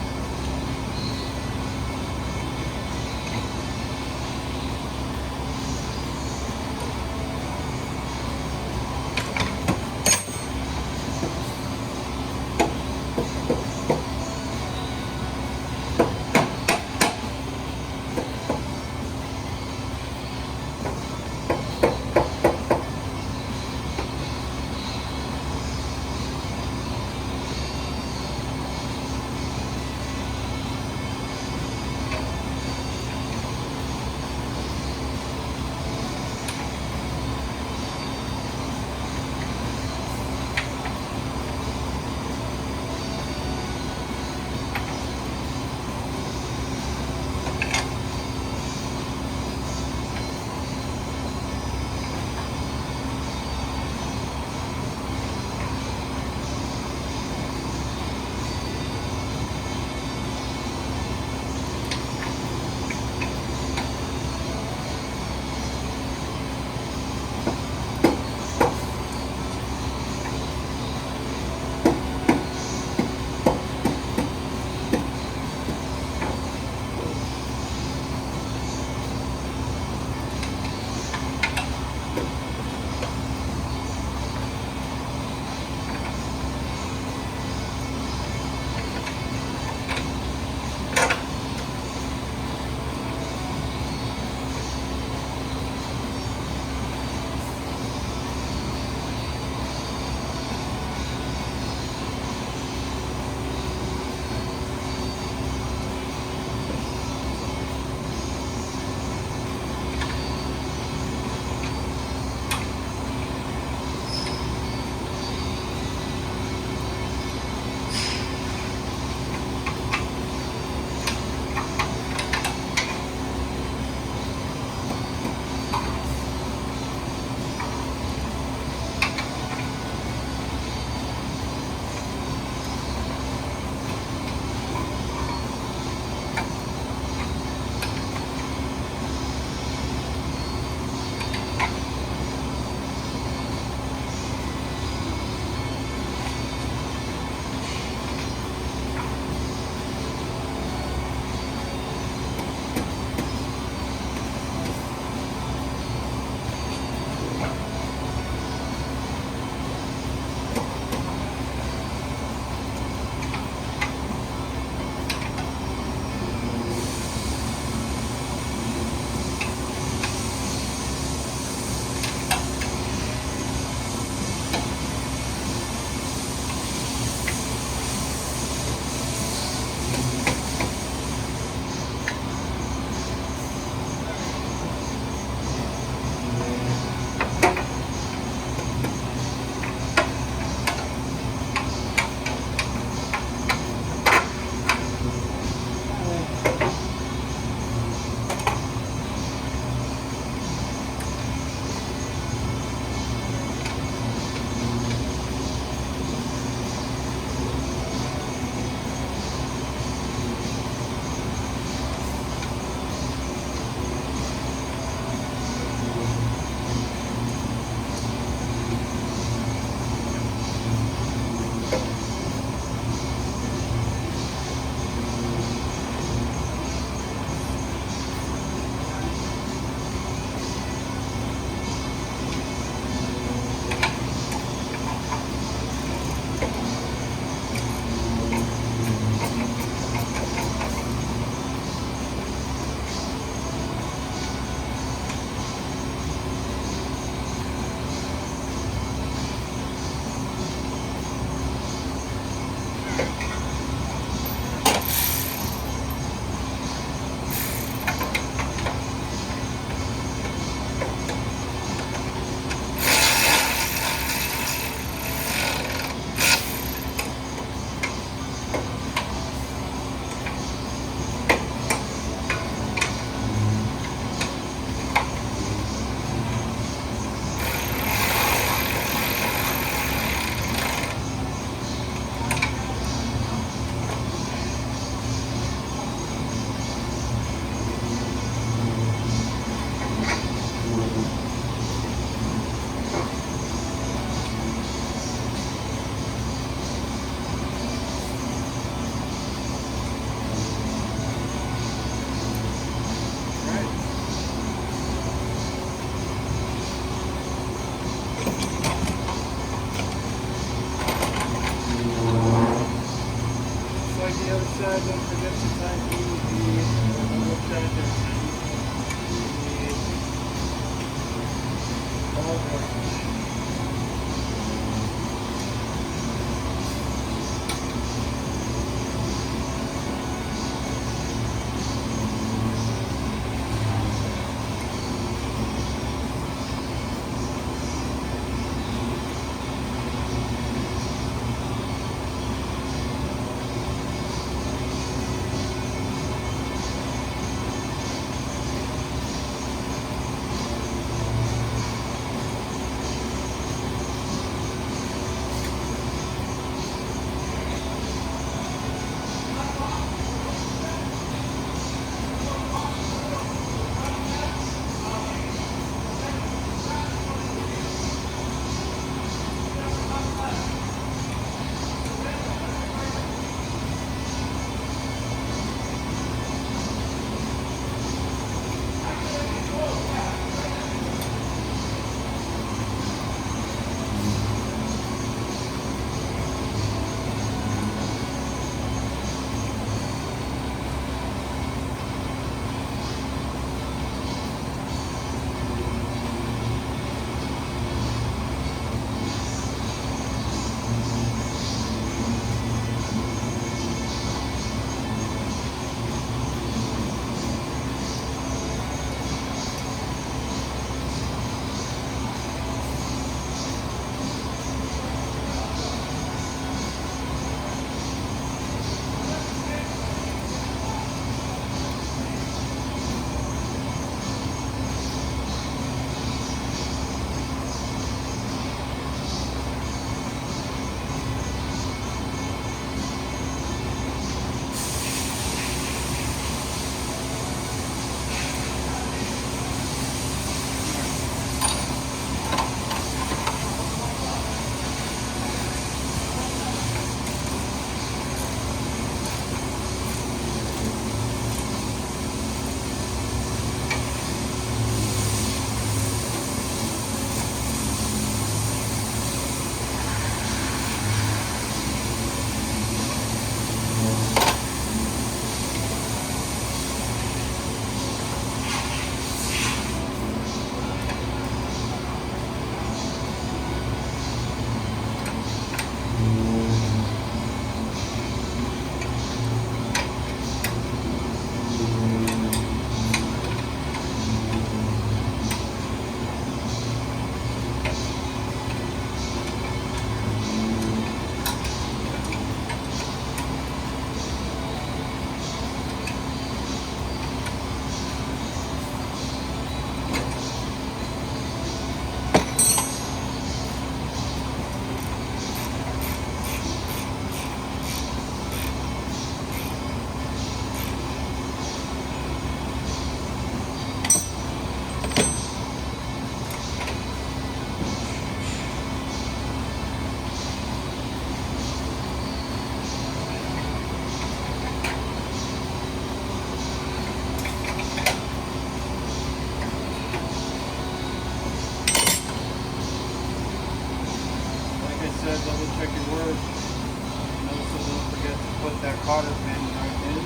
cotter pin right in.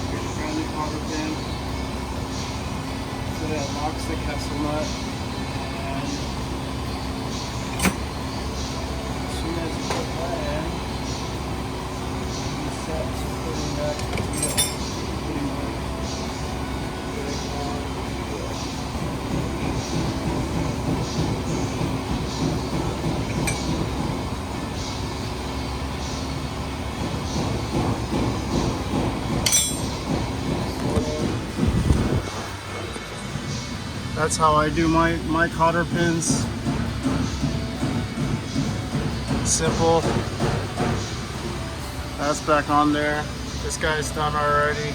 Here's a brand new cotter pin. So that locks the castle nut. And as soon as you put that in, you set to putting back the wheel. Pretty much. That's how I do my cotter pins. Simple. That's back on there. This guy's done already.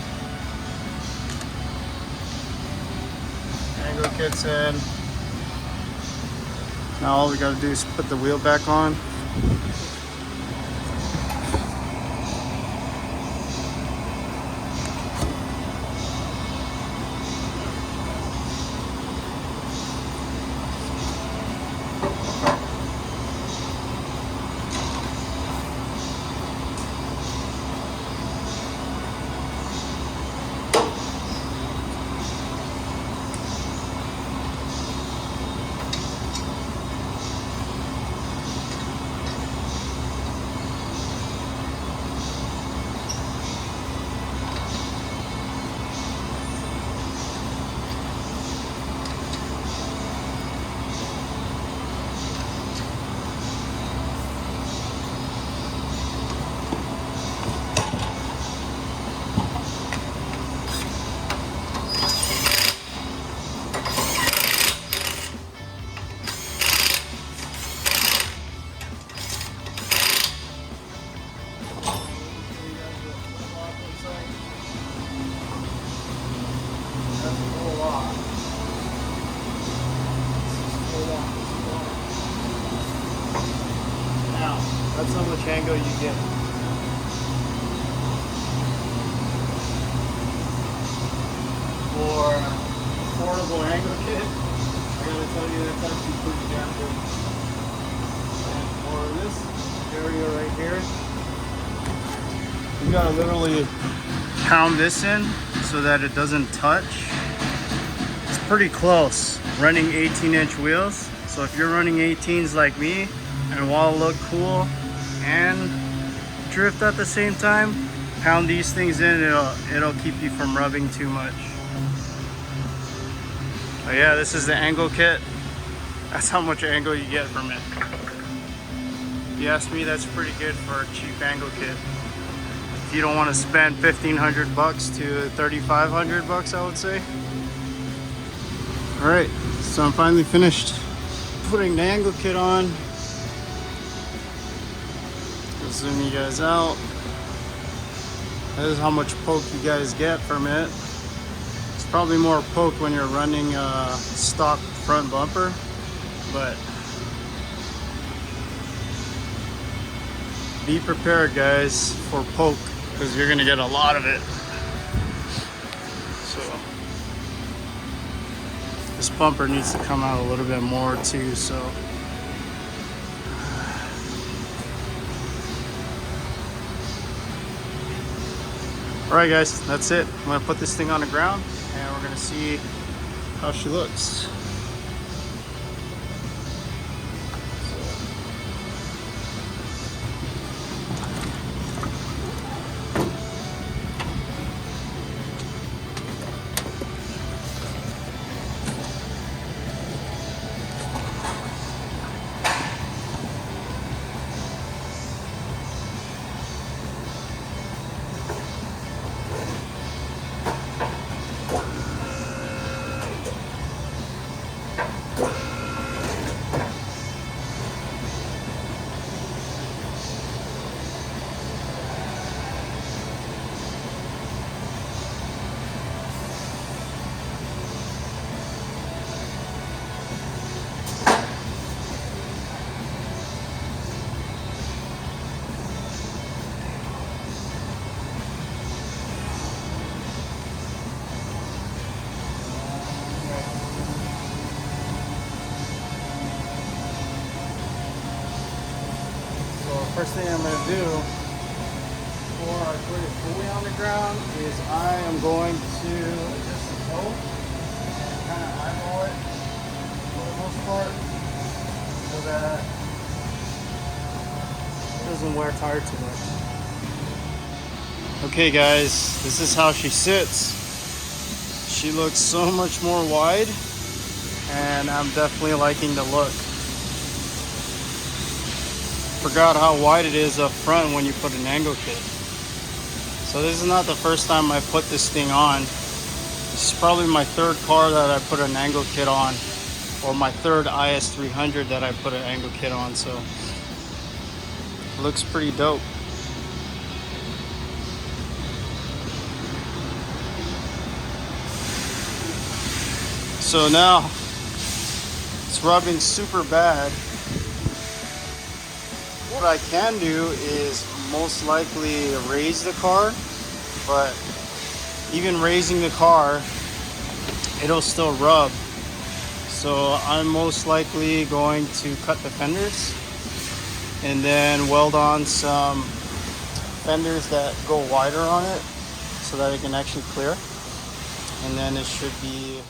Angle kit's in. Now all we gotta do is put the wheel back on. That's how much angle you get. For affordable angle kit, I gotta tell you that's actually pretty damn good. And for this area right here, you gotta literally pound this in so that it doesn't touch. It's pretty close running 18-inch wheels. So if you're running 18s like me and want to look cool and drift at the same time, pound these things in, it'll keep you from rubbing too much. But yeah, this is the angle kit. That's how much angle you get from it. If you ask me, that's pretty good for a cheap angle kit. If you don't want to spend $1,500 to $3,500, I would say. All right, so I'm finally finished putting the angle kit on. Zoom you guys out. This is how much poke you guys get from it. It's probably more poke when you're running a stock front bumper, but be prepared, guys, for poke, because you're gonna get a lot of it. So this bumper needs to come out a little bit more too, so alright guys, that's it. I'm gonna put this thing on the ground and we're gonna see how she looks. first thing I'm gonna do before I put it fully on the ground is I am going to adjust the toe and kind of eyeball it for the most part so that it doesn't wear tire too much. Okay guys, this is how she sits. She looks so much more wide, and I'm definitely liking the look. Forgot how wide it is up front when you put an angle kit. So this is not the first time I put this thing on. This is probably my third car that I put an angle kit on, or my third Is300 that I put an angle kit on, so it looks pretty dope. So now it's rubbing super bad. What I can do is most likely raise the car, but even raising the car, it'll still rub. So I'm most likely going to cut the fenders and then weld on some fenders that go wider on it so that it can actually clear. And then it should be